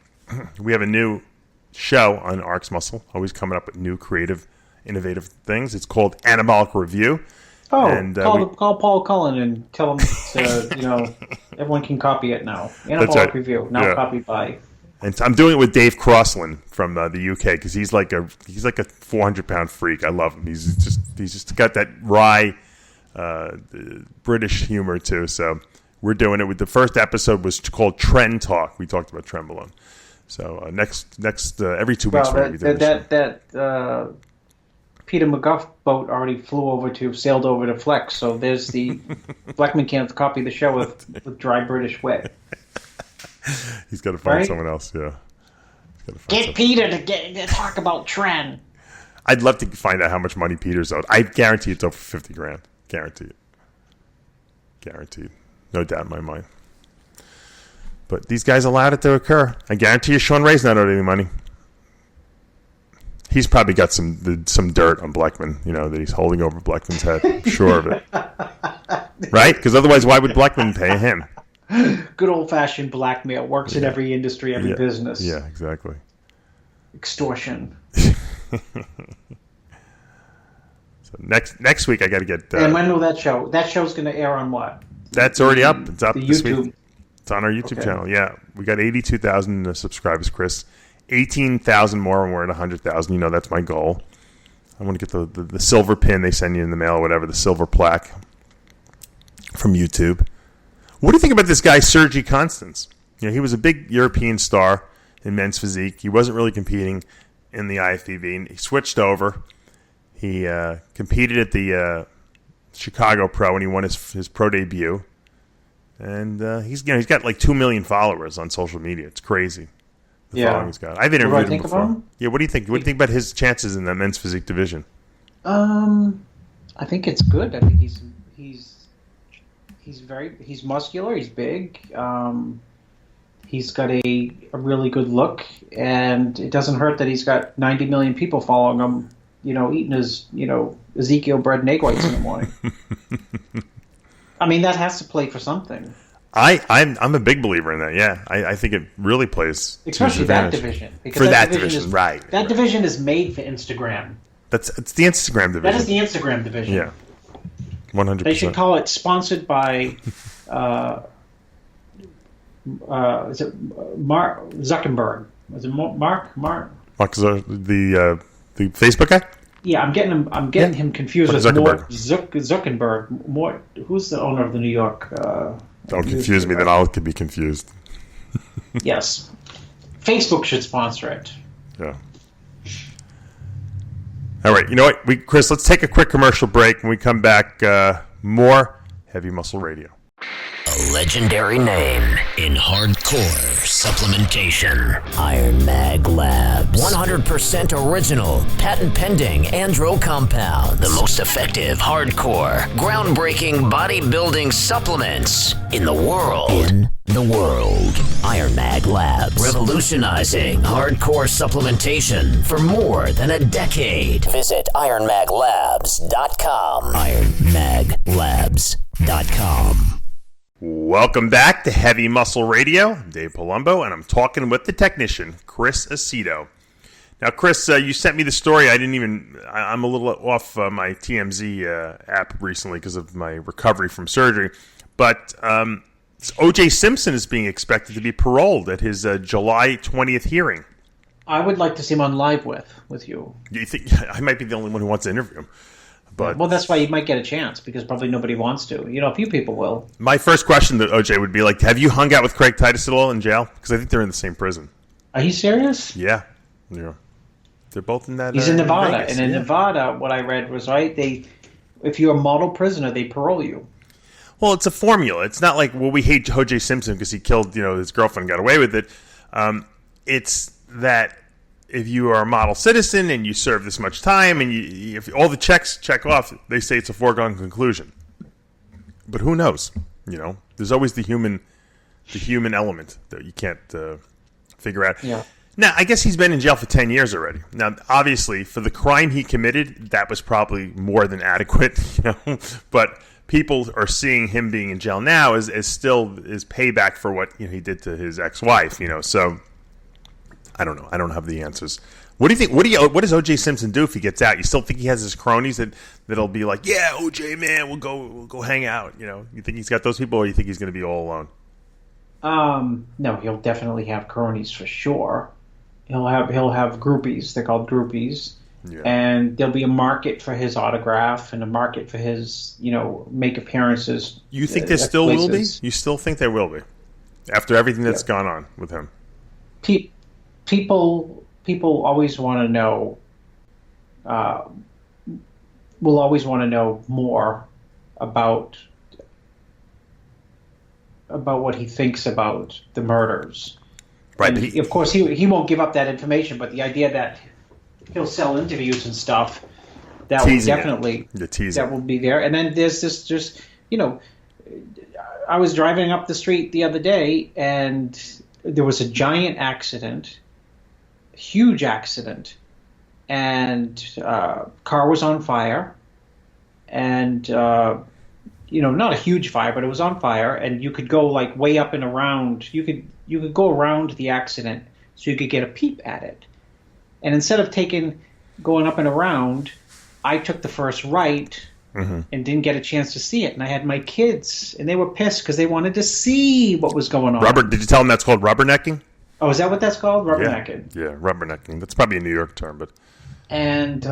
show on RxMuscle, always coming up with new, creative, innovative things. It's called Anabolic Review. Oh, and, call Paul Cullen and tell him to, everyone can copy it now. Anabolic Review, now copied by. And I'm doing it with Dave Crossland from the UK because he's like a 400-pound freak. I love him. He's just got that wry British humor too. So we're doing it with the first episode was called Trend Talk. We talked about Trenbolone. So next every 2 weeks we're going to be doing that Peter McGuff boat already sailed over to Flex. So there's the Blackman can't copy the show with dry British wet. He's got to find someone else. Yeah, get Peter to talk about Trend. I'd love to find out how much money Peter's owed. I guarantee it's over $50,000. Guaranteed. No doubt in my mind. But these guys allowed it to occur. I guarantee you Sean Ray's not owed any money. He's probably got some dirt on Blackman, that he's holding over Blackman's head. I'm sure of it. Right? Because otherwise, why would Blackman pay him? Good old-fashioned blackmail. Works in every industry, every business. Yeah, exactly. Extortion. So next week, I got to get... and when will that show? That show's going to air on what? That's already up. It's up this YouTube. week. It's on our YouTube channel. Yeah, we got 82,000 subscribers, Chris. 18,000 more when we're at 100,000. That's my goal. I want to get the silver pin they send you in the mail or whatever, the silver plaque from YouTube. What do you think about this guy, Sergi Constance? He was a big European star in men's physique. He wasn't really competing in the IFBB. He switched over. He competed at the Chicago Pro, and he won his pro debut. And he's got like 2 million followers on social media. It's crazy. The following he's got. I've interviewed him before. Yeah, what do you think? What do you think about his chances in the men's physique division? I think it's good. I think he's muscular. He's big. He's got a really good look, and it doesn't hurt that he's got 90 million people following him. Eating his Ezekiel bread and egg whites in the morning. I mean, that has to play for something. I'm a big believer in that. Yeah, I think it really plays, especially that division. For that division, right? That division is made for Instagram. It's the Instagram division. That is the Instagram division. Yeah, 100%. They should call it sponsored by. Is it Mark Zuckerberg? Is it Mark? Mark the Facebook guy. Yeah, I'm getting him confused with Zuckerberg. Who's the owner of the New York? Don't confuse me, then I'll be confused. Yes, Facebook should sponsor it. Yeah. All right, you know what, Chris? Let's take a quick commercial break. When we come back, more Heavy Muscle Radio. A legendary name in hardcore supplementation. Iron Mag Labs. 100% original, patent pending andro compounds. The most effective, hardcore, groundbreaking bodybuilding supplements in the world. Iron Mag Labs. Revolutionizing hardcore supplementation for more than a decade. Visit ironmaglabs.com. ironmaglabs.com. Welcome back to Heavy Muscle Radio. I'm Dave Palumbo, and I'm talking with the technician, Chris Aceto. Now, Chris, you sent me the story. I'm a little off my TMZ app recently because of my recovery from surgery. But OJ Simpson is being expected to be paroled at his July 20th hearing. I would like to see him on live with you. You think I might be the only one who wants to interview him? But well, that's why you might get a chance, because probably nobody wants to. A few people will. My first question to OJ would be like, have you hung out with Craig Titus at all in jail? Because I think they're in the same prison. Are you serious? Yeah. They're both in that. He's in Nevada. In Nevada, what I read was, if you're a model prisoner, they parole you. Well, it's a formula. It's not like, we hate OJ Simpson because he killed, his girlfriend and got away with it. It's that if you are a model citizen and you serve this much time and if all the checks check off, they say it's a foregone conclusion. But who knows? There's always the human element that you can't figure out. Yeah. Now, I guess he's been in jail for 10 years already. Now, obviously, for the crime he committed, that was probably more than adequate, But people are seeing him being in jail now as still is payback for what he did to his ex-wife, So I don't know. I don't have the answers. What do you think? What does OJ Simpson do if he gets out? You still think he has his cronies that'll be like, yeah, OJ, man, we'll go hang out. You think he's got those people, or you think he's going to be all alone? No, he'll definitely have cronies for sure. He'll have groupies. They're called groupies. Yeah. And there'll be a market for his autograph and a market for his, make appearances. You think there still will be? You still think there will be? After everything that's gone on with him? People always want to know, will always want to know more about what he thinks about the murders. Right. And of course, he won't give up that information, but the idea that he'll sell interviews and stuff, that will definitely, that will be there. And then there's this just, I was driving up the street the other day and there was a giant accident, huge accident, and car was on fire, and not a huge fire, but it was on fire, and you could go like way up and around. You could go around the accident so you could get a peep at it. And instead of going up and around, I took the first right and didn't get a chance to see it. And I had my kids, and they were pissed because they wanted to see what was going on. Did you tell them that's called rubbernecking? Oh, is that what that's called? Rubbernecking. Yeah, rubbernecking. That's probably a New York term, but. And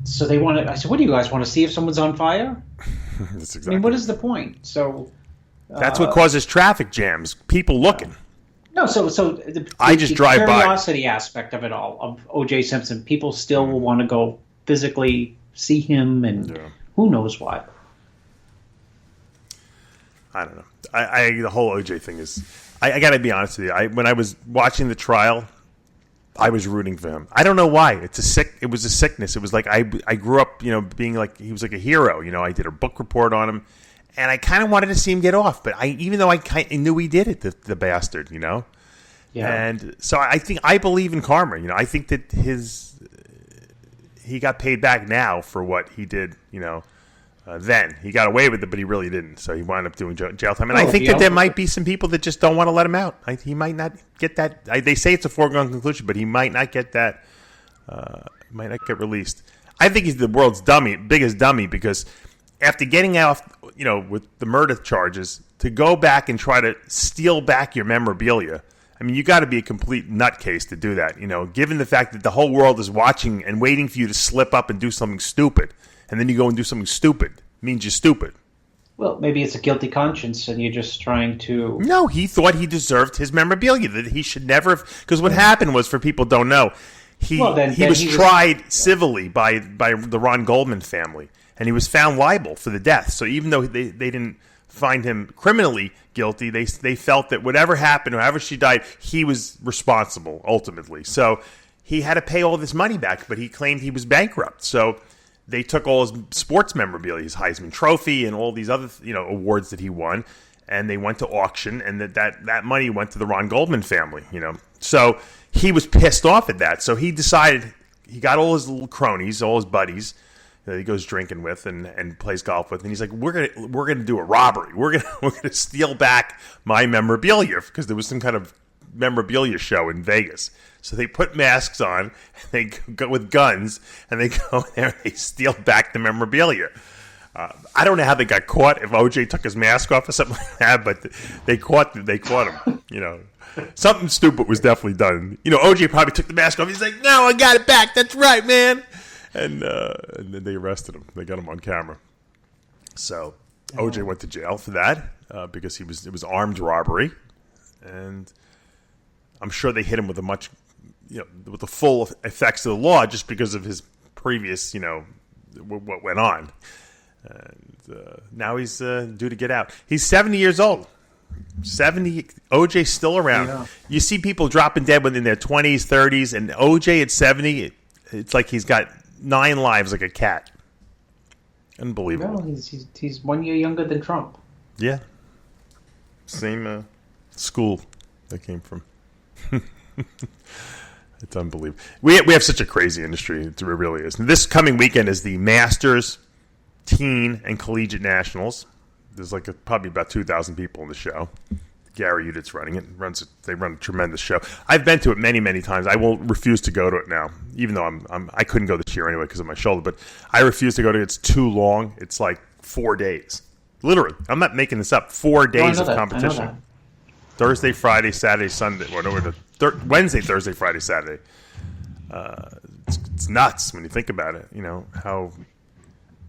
so they wanted. I said, "What do you guys want to see if someone's on fire?" That's exactly. I mean, what is the point? So. That's what causes traffic jams. People looking. No, so I just drive by. The curiosity aspect of it all, of O.J. Simpson, people still will want to go physically see him, and who knows what. I don't know. The whole OJ thing is, I got to be honest with you. When I was watching the trial, I was rooting for him. I don't know why. It was a sickness. It was like I grew up, being like he was like a hero. I did a book report on him, and I kind of wanted to see him get off. But even though I knew he did it, the bastard, Yeah. And so I believe in karma. I think that he got paid back now for what he did. Then he got away with it, but he really didn't. So he wound up doing jail time. And I think that there might be some people that just don't want to let him out. He might not get that. They say it's a foregone conclusion, but he might not get that. Might not get released. I think he's the world's biggest dummy, because after getting out, with the murder charges, to go back and try to steal back your memorabilia. I mean, you got to be a complete nutcase to do that. Given the fact that the whole world is watching and waiting for you to slip up and do something stupid. And then you go and do something stupid. It means you're stupid. Well, maybe it's a guilty conscience, and you're just trying to... No, he thought he deserved his memorabilia. That he should never have... Because what happened was, for people who don't know, he was tried civilly by the Ron Goldman family, and he was found liable for the death. So even though they didn't find him criminally guilty, they felt that whatever happened, however she died, he was responsible, ultimately. So he had to pay all this money back, but he claimed he was bankrupt. So... they took all his sports memorabilia, his Heisman Trophy, and all these other awards that he won, and they went to auction, and that money went to the Ron Goldman family. So he was pissed off at that. So he decided, he got all his little cronies, all his buddies that he goes drinking with and plays golf with, and he's like, we're gonna do a robbery. We're gonna steal back my memorabilia, because there was some kind of memorabilia show in Vegas. So they put masks on, and they go with guns, and they go there and they steal back the memorabilia. I don't know how they got caught, if OJ took his mask off or something like that, but they caught him. Something stupid was definitely done. OJ probably took the mask off. He's like, "No, I got it back. That's right, man." And then they arrested him. They got him on camera. So OJ went to jail for that because it was armed robbery, and I'm sure they hit him with with the full effects of the law, just because of his previous, what went on. And now he's due to get out. He's 70 years old. 70. OJ's still around. Yeah. You see people dropping dead within their 20s, 30s, and OJ at 70, it's like he's got 9 lives like a cat. Unbelievable. No, he's 1 year younger than Trump. Yeah. Same school they came from. It's unbelievable. We have such a crazy industry. It really is. This coming weekend is the Masters, Teen, and Collegiate Nationals. There's probably about 2,000 people in the show. Gary Udit's running it. They run a tremendous show. I've been to it many, many times. I will refuse to go to it now, even though I couldn't go this year anyway because of my shoulder. But I refuse to go to it. It's too long. It's like 4 days. Literally. I'm not making this up. 4 days of competition. Thursday, Friday, Saturday, Sunday. Wednesday, Thursday, Friday, Saturday. It's nuts when you think about it.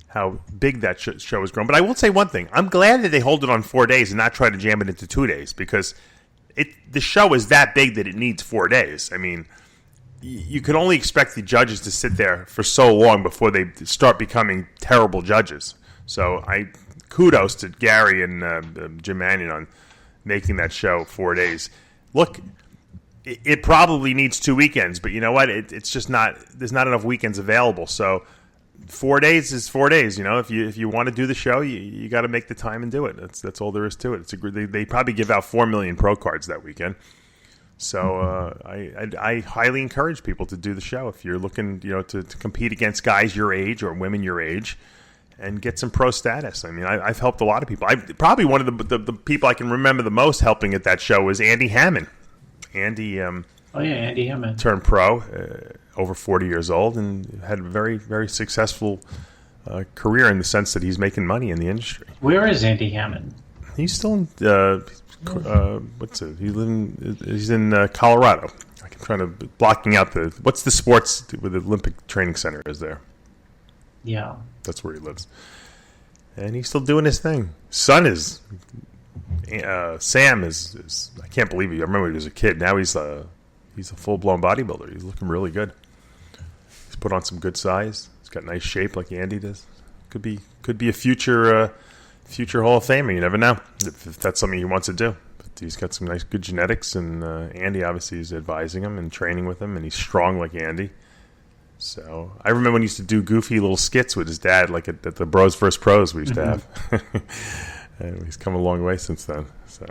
How big that show has grown. But I will say one thing. I'm glad that they hold it on 4 days and not try to jam it into 2 days, because the show is that big that it needs 4 days. I mean, you can only expect the judges to sit there for so long before they start becoming terrible judges. So kudos to Gary and Jim Mannion on making that show 4 days. Look, it probably needs 2 weekends, but you know what? It's just not. There's not enough weekends available. So 4 days is 4 days. If you want to do the show, you got to make the time and do it. That's all there is to it. They probably give out 4 million pro cards that weekend. So I highly encourage people to do the show if you're looking to compete against guys your age or women your age and get some pro status. I mean, I've helped a lot of people. Probably one of the people I can remember the most helping at that show was Andy Hammond. Andy Hammond turned pro, over 40 years old, and had a very, very successful career in the sense that he's making money in the industry. Where is Andy Hammond? He's still in he's in Colorado. I'm trying to blocking out what's the sports where the Olympic Training Center is there. Yeah, that's where he lives, and he's still doing his thing. Son is Sam is I can't believe it. I remember he was a kid. Now he's a full-blown bodybuilder. He's looking really good. He's put on some good size. He's got nice shape like Andy does. Could be a future future Hall of Famer. You never know if that's something he wants to do. But he's got some nice, good genetics, and Andy obviously is advising him and training with him, and he's strong like Andy. So I remember when he used to do goofy little skits with his dad, like at the Bros vs. Pros we used to have. And he's come a long way since then. So,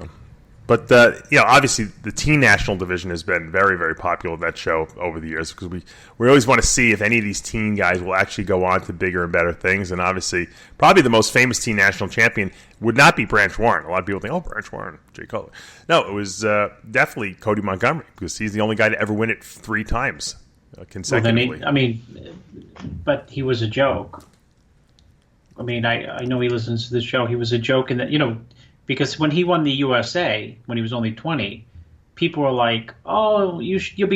but obviously the teen national division has been very, very popular with that show over the years, because we always want to see if any of these teen guys will actually go on to bigger and better things. And obviously, probably the most famous teen national champion would not be Branch Warren. A lot of people think, oh, Branch Warren, Jay Cutler. No, it was definitely Cody Montgomery, because he's the only guy to ever win it 3 times. Consecutively. Well, but he was a joke. I mean, I know he listens to the show. He was a joke in that, because when he won the USA when he was only 20, people were like, "Oh, he'll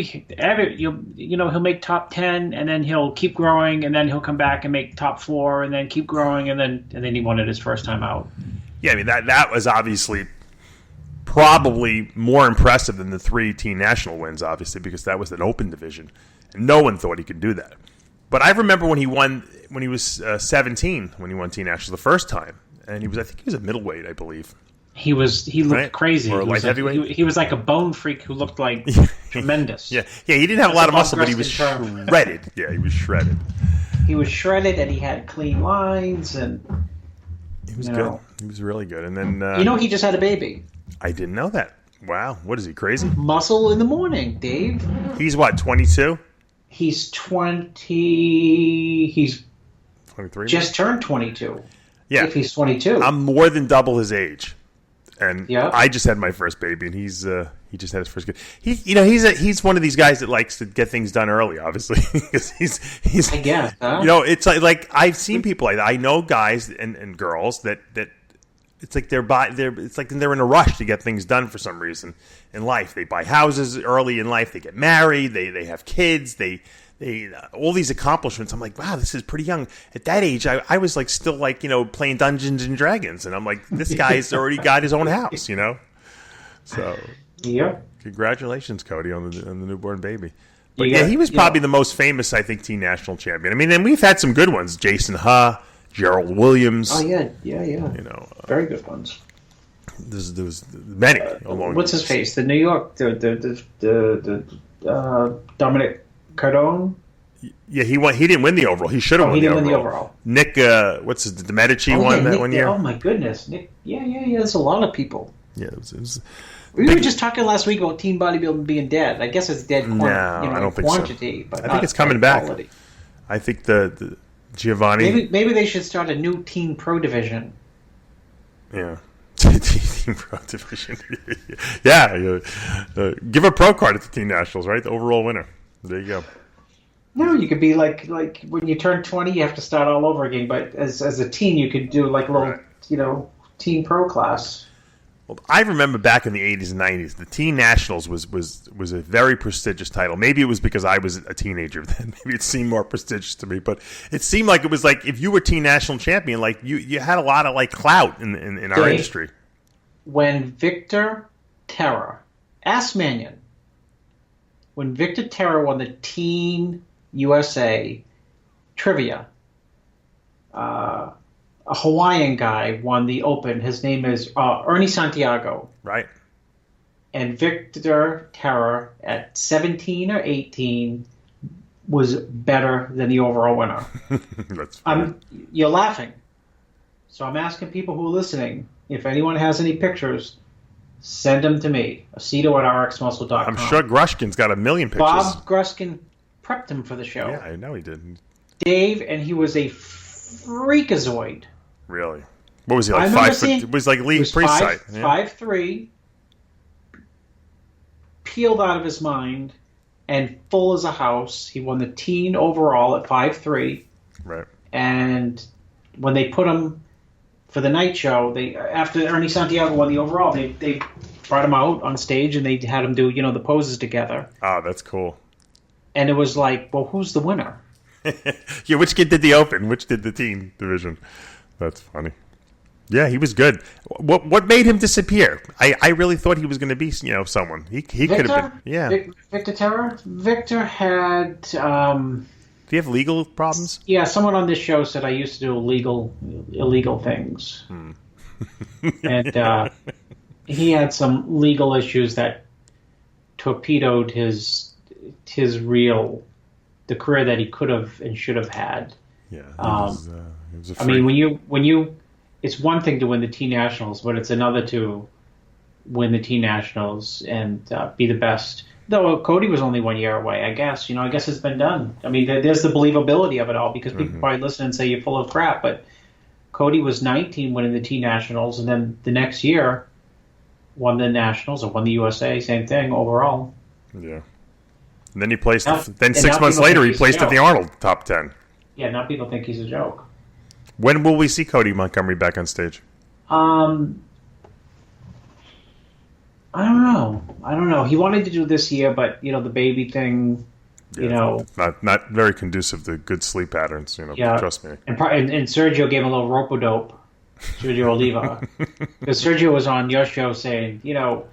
make top 10, and then he'll keep growing, and then he'll come back and make top 4, and then keep growing, and then he won it his first time out." Yeah, I mean that was obviously probably more impressive than the 3 teen national wins, obviously, because that was an open division. And no one thought he could do that. But I remember when he was 17, when he won teen nationals the first time, and I think he was a middleweight, I believe. He looked crazy. Or a light heavyweight. He was like a bone freak who looked like tremendous. Yeah, he didn't have a lot of muscle, but he was shredded. Yeah, he was shredded. He was shredded, and he had clean lines, and he was good. He was really good. And then he just had a baby. I didn't know that. Wow, what is he, crazy? Muscle in the morning, Dave. He's what, 22? He's 20. He's 23. Just turned 22. Yeah, if he's 22, I'm more than double his age, and yeah. I just had my first baby, and he just had his first kid. He's one of these guys that likes to get things done early, obviously, because he's. I guess. Huh? It's like I've seen people like that. I know guys and girls that. It's like they're in a rush to get things done for some reason in life. They buy houses early in life. They get married. They have kids. They all these accomplishments. I'm like, wow, this is pretty young. At that age, I was like still like playing Dungeons and Dragons, and I'm like, this guy's already got his own house, So yeah, congratulations, Cody, on the newborn baby. But he was probably the most famous, I think, teen national champion. I mean, and we've had some good ones: Jason Ha, Gerald Williams. Oh yeah. Very good ones. There was many along. What's his face? The New York, the Dominic Cardone. Yeah, he won. He didn't win the overall. He should have won. He didn't win the overall. Nick, the Medici won that 1 year. Oh my goodness, Nick. Yeah. There's a lot of people. Yeah, it was we were just talking last week about teen bodybuilding being dead. I guess it's dead. I don't think quantity, so. But I think it's coming back. Quality. I think the Giovanni. Maybe they should start a new teen pro division. Yeah. Teen pro division. Yeah. Give a pro card at the teen nationals, right? The overall winner. There you go. No, you could be like when you turn 20, you have to start all over again. But as a teen, you could do like a little, teen pro class. Well, I remember back in the 80s and 90s, the teen nationals was a very prestigious title. Maybe it was because I was a teenager then. Maybe it seemed more prestigious to me. But it seemed like it was like if you were teen national champion, like you had a lot of like clout in our industry. When Victor Terra, ask Mannion, when Victor Terra won the Teen USA trivia, a Hawaiian guy won the Open. His name is Ernie Santiago. Right. And Victor Terra at 17 or 18 was better than the overall winner. That's funny. You're laughing. So I'm asking people who are listening, if anyone has any pictures, send them to me. Aceto at RxMuscle.com. I'm sure Grushkin's got a million pictures. Bob Gruskin prepped him for the show. Yeah, I know he did. Dave, and he was a freakazoid. Really? What was he, like 5 foot? It was like Lee Priest height. 5'3", peeled out of his mind, and full as a house. He won the teen overall at 5'3". Right. And when they put him for the night show, after Ernie Santiago won the overall, they brought him out on stage and they had him do the poses together. Oh, that's cool. And it was like, well, who's the winner? Yeah, which kid did the Open? Which did the teen division? That's funny. Yeah, he was good. What made him disappear? I really thought he was going to be someone. He could have been. Yeah. Victor Terra? Victor had... do you have legal problems? Yeah, someone on this show said I used to do illegal things. And he had some legal issues that torpedoed the career that he could have and should have had. Yeah, he was a freak. I mean, when you, it's one thing to win the T Nationals, but it's another to win the T Nationals and be the best. Though Cody was only 1 year away, I guess. I guess it's been done. I mean, there's the believability of it all, because people probably listen and say you're full of crap, but Cody was 19 winning the T Nationals, and then the next year won the Nationals or won the USA, same thing overall. Yeah. And then he placed. Then 6 months later, he placed at the Arnold top 10. Yeah, now people think he's a joke. When will we see Cody Montgomery back on stage? I don't know. He wanted to do this year, but the baby thing, not very conducive to good sleep patterns. Trust me. And Sergio gave him a little rope-a-dope. Sergio Oliva, because Sergio was on your show saying, no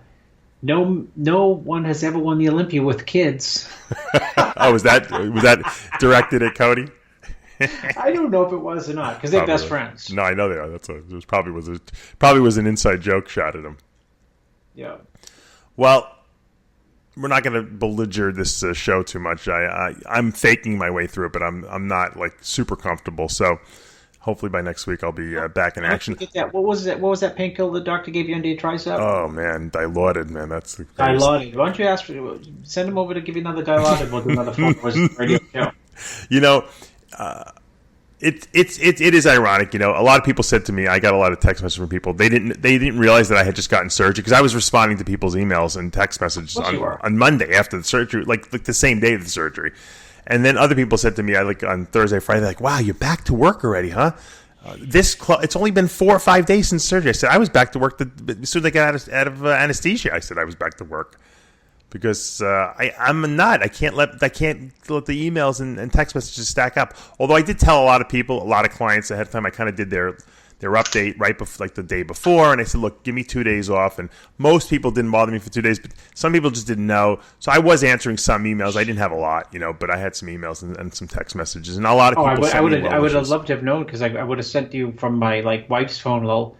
one has ever won the Olympia with kids. Oh, was that directed at Cody? I don't know if it was or not, because they're best friends. No, I know they are. It probably was an inside joke shot at him. Yeah. Well, we're not going to belliger this show too much. I'm faking my way through it, but I'm not like super comfortable. So hopefully by next week I'll be back in action. What was that painkiller the doctor gave you under your tricep? Oh man, Dilaudid, man. That's the Dilaudid. Why don't you send him over to give you another Dilaudid? We'll do another radio show. It is ironic, A lot of people said to me, I got a lot of text messages from people. They didn't realize that I had just gotten surgery, because I was responding to people's emails and text messages on Monday after the surgery, like the same day of the surgery. And then other people said to me, on Thursday, Friday, like, "Wow, you're back to work already, huh? It's only been 4 or 5 days since surgery." I said, "I was back to work as soon as I got out of anesthesia." I said I was back to work. Because I'm a nut. I can't let the emails and text messages stack up. Although I did tell a lot of people, a lot of clients ahead of time. I kind of did their update right before, like the day before, and I said, "Look, give me 2 days off." And most people didn't bother me for 2 days, but some people just didn't know. So I was answering some emails. I didn't have a lot, but I had some emails and some text messages, and a lot of people. I would have loved to have known, because I would have sent you from my wife's phone little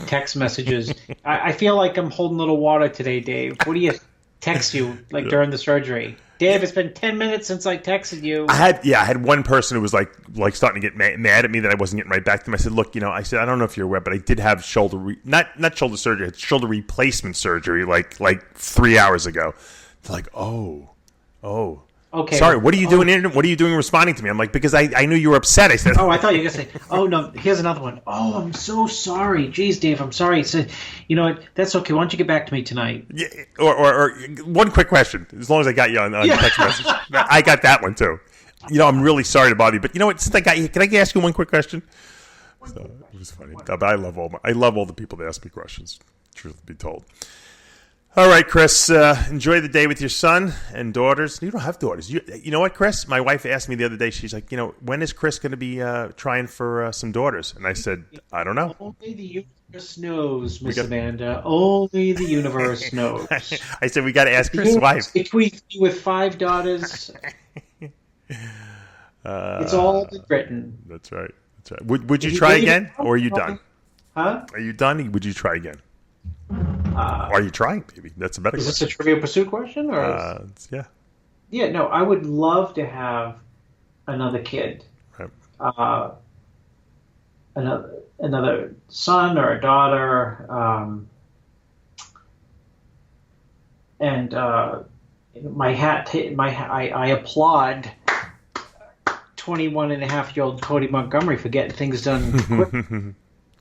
text messages. I feel like I'm holding a little water today, Dave. What do you? Text you during the surgery, Dave. It's been 10 minutes since I texted you. I had one person who was like starting to get mad at me that I wasn't getting right back to them. I said, "Look, I said, I don't know if you're aware, but I did have not shoulder surgery, it's shoulder replacement surgery like 3 hours ago." They're like, "Oh, okay. Sorry, what are you doing? What are you doing responding to me?" I'm like, "Because I knew you were upset." I said, "Oh, I thought you were going to say, oh, no, here's another one. Oh, I'm so sorry. Jeez, Dave, I'm sorry." So, what? That's okay. Why don't you get back to me tonight? Yeah, or one quick question, as long as I got you on text message. I got that one, too. I'm really sorry to bother you, but you know what? Since I got you, can I ask you one quick question? So, it was funny. I love all the people that ask me questions, truth be told. All right, Chris, enjoy the day with your son and daughters. You don't have daughters. You know what, Chris? My wife asked me the other day, she's like, when is Chris going to be trying for some daughters? And I said, I don't know. Only the universe knows, Miss Amanda. Only the universe knows. I said, we got to ask Chris' wife. Bequeathed me with 5 daughters. It's all been written. That's right. Would you try again, or are you done? Huh? Are you done? Would you try again? Are you trying, baby? That's a better question. Is this a Trivial Pursuit question? Or yeah. Yeah, no, I would love to have another kid. Right. Another son or a daughter. And I applaud 21-and-a-half-year-old Cody Montgomery for getting things done quick.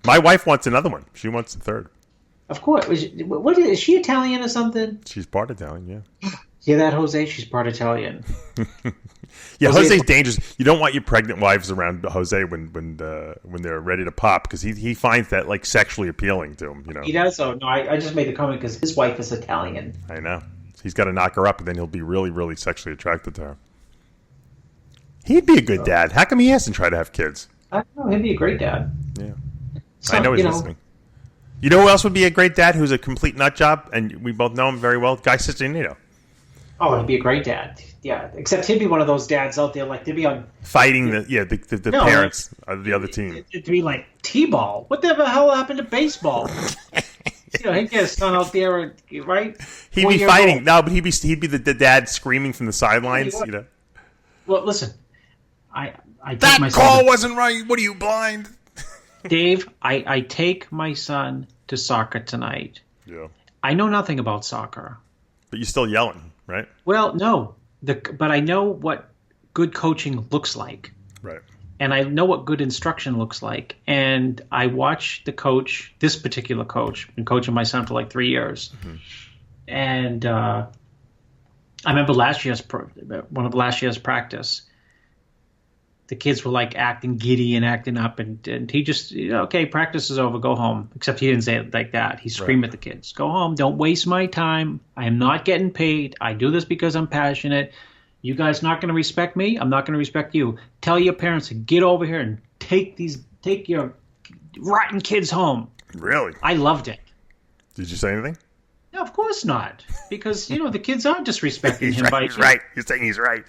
My wife wants another one. She wants a third. Of course. Is she Italian or something? She's part Italian, yeah. Hear that, Jose? She's part Italian. Yeah, Jose's dangerous. You don't want your pregnant wives around Jose when they're ready to pop, because he finds that sexually appealing to him. He does. So no, I just made the comment because his wife is Italian. I know. He's got to knock her up, and then he'll be really, really sexually attracted to her. He'd be a good dad. How come he hasn't tried to have kids? I don't know. He'd be a great dad. Yeah. So, I know he's listening. You know who else would be a great dad, who's a complete nut job, and we both know him very well? Guy Cicinito. Oh, he'd be a great dad. Yeah, except he'd be one of those dads out there, like they'd be on fighting the No, parents of the other team. It'd be like T-ball. What the hell happened to baseball? He'd get his son out there, right? He'd be fighting. No, but he'd be the dad screaming from the sidelines. Well, listen, I take that my call son wasn't right. What are you, blind? Dave, I take my son to soccer tonight. Yeah. I know nothing about soccer. But you're still yelling, right? Well, no. But I know what good coaching looks like. Right. And I know what good instruction looks like. And I watch the coach, this particular coach, been coaching my son for like 3 years. Mm-hmm. And I remember one of last year's practice, the kids were like acting giddy and acting up. And he just, okay, practice is over, go home. Except he didn't say it like that. He screamed at the kids, go home, don't waste my time. I am not getting paid. I do this because I'm passionate. You guys not going to respect me? I'm not going to respect you. Tell your parents to get over here and take your rotten kids home. Really? I loved it. Did you say anything? No, of course not. Because, the kids are disrespecting him. He's right. You're saying he's right.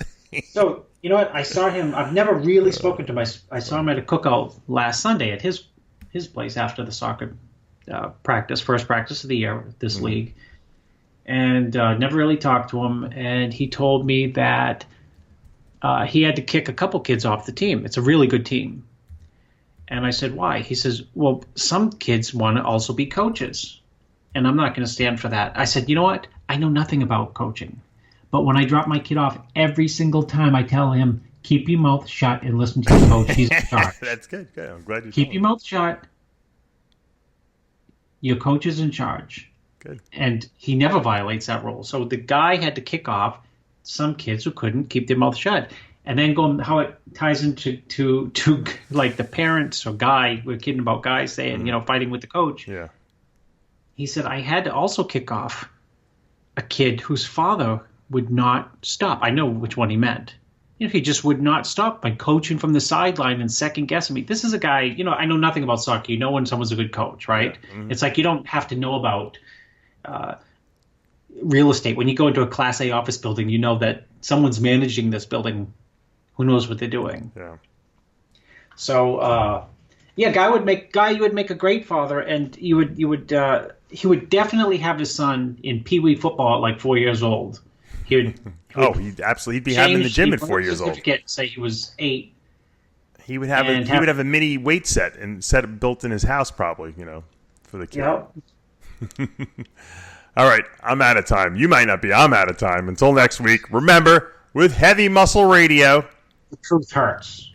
So, you know what? I saw him. I've never really spoken to I saw him at a cookout last Sunday at his place after the soccer first practice of the year, this league. And never really talked to him. And he told me that he had to kick a couple kids off the team. It's a really good team. And I said, why? He says, well, some kids want to also be coaches. And I'm not going to stand for that. I said, you know what? I know nothing about coaching. But when I drop my kid off, every single time I tell him, keep your mouth shut and listen to your coach. He's in charge. That's good. Good. I'm glad you keep your mouth shut. Your coach is in charge. Good. And he never violates that rule. So the guy had to kick off some kids who couldn't keep their mouth shut. And then how it ties into to like the parents or guy, we're kidding about guys saying, fighting with the coach. Yeah. He said, I had to also kick off a kid whose father would not stop. I know which one he meant. He just would not stop by coaching from the sideline and second guessing me. This is a guy, I know nothing about soccer. You know when someone's a good coach, right? Yeah. Mm-hmm. It's like you don't have to know about real estate. When you go into a Class A office building, you know that someone's managing this building who knows what they're doing. Yeah. So, Guy would make a great father, and he would definitely have his son in Pee Wee football at like 4 years old. He'd be having in the gym at 4 years old. Say he was 8. He would have a mini weight set built in his house, probably, for the kid. Yep. All right, I'm out of time. You might not be. I'm out of time. Until next week, remember, with Heavy Muscle Radio, the truth hurts.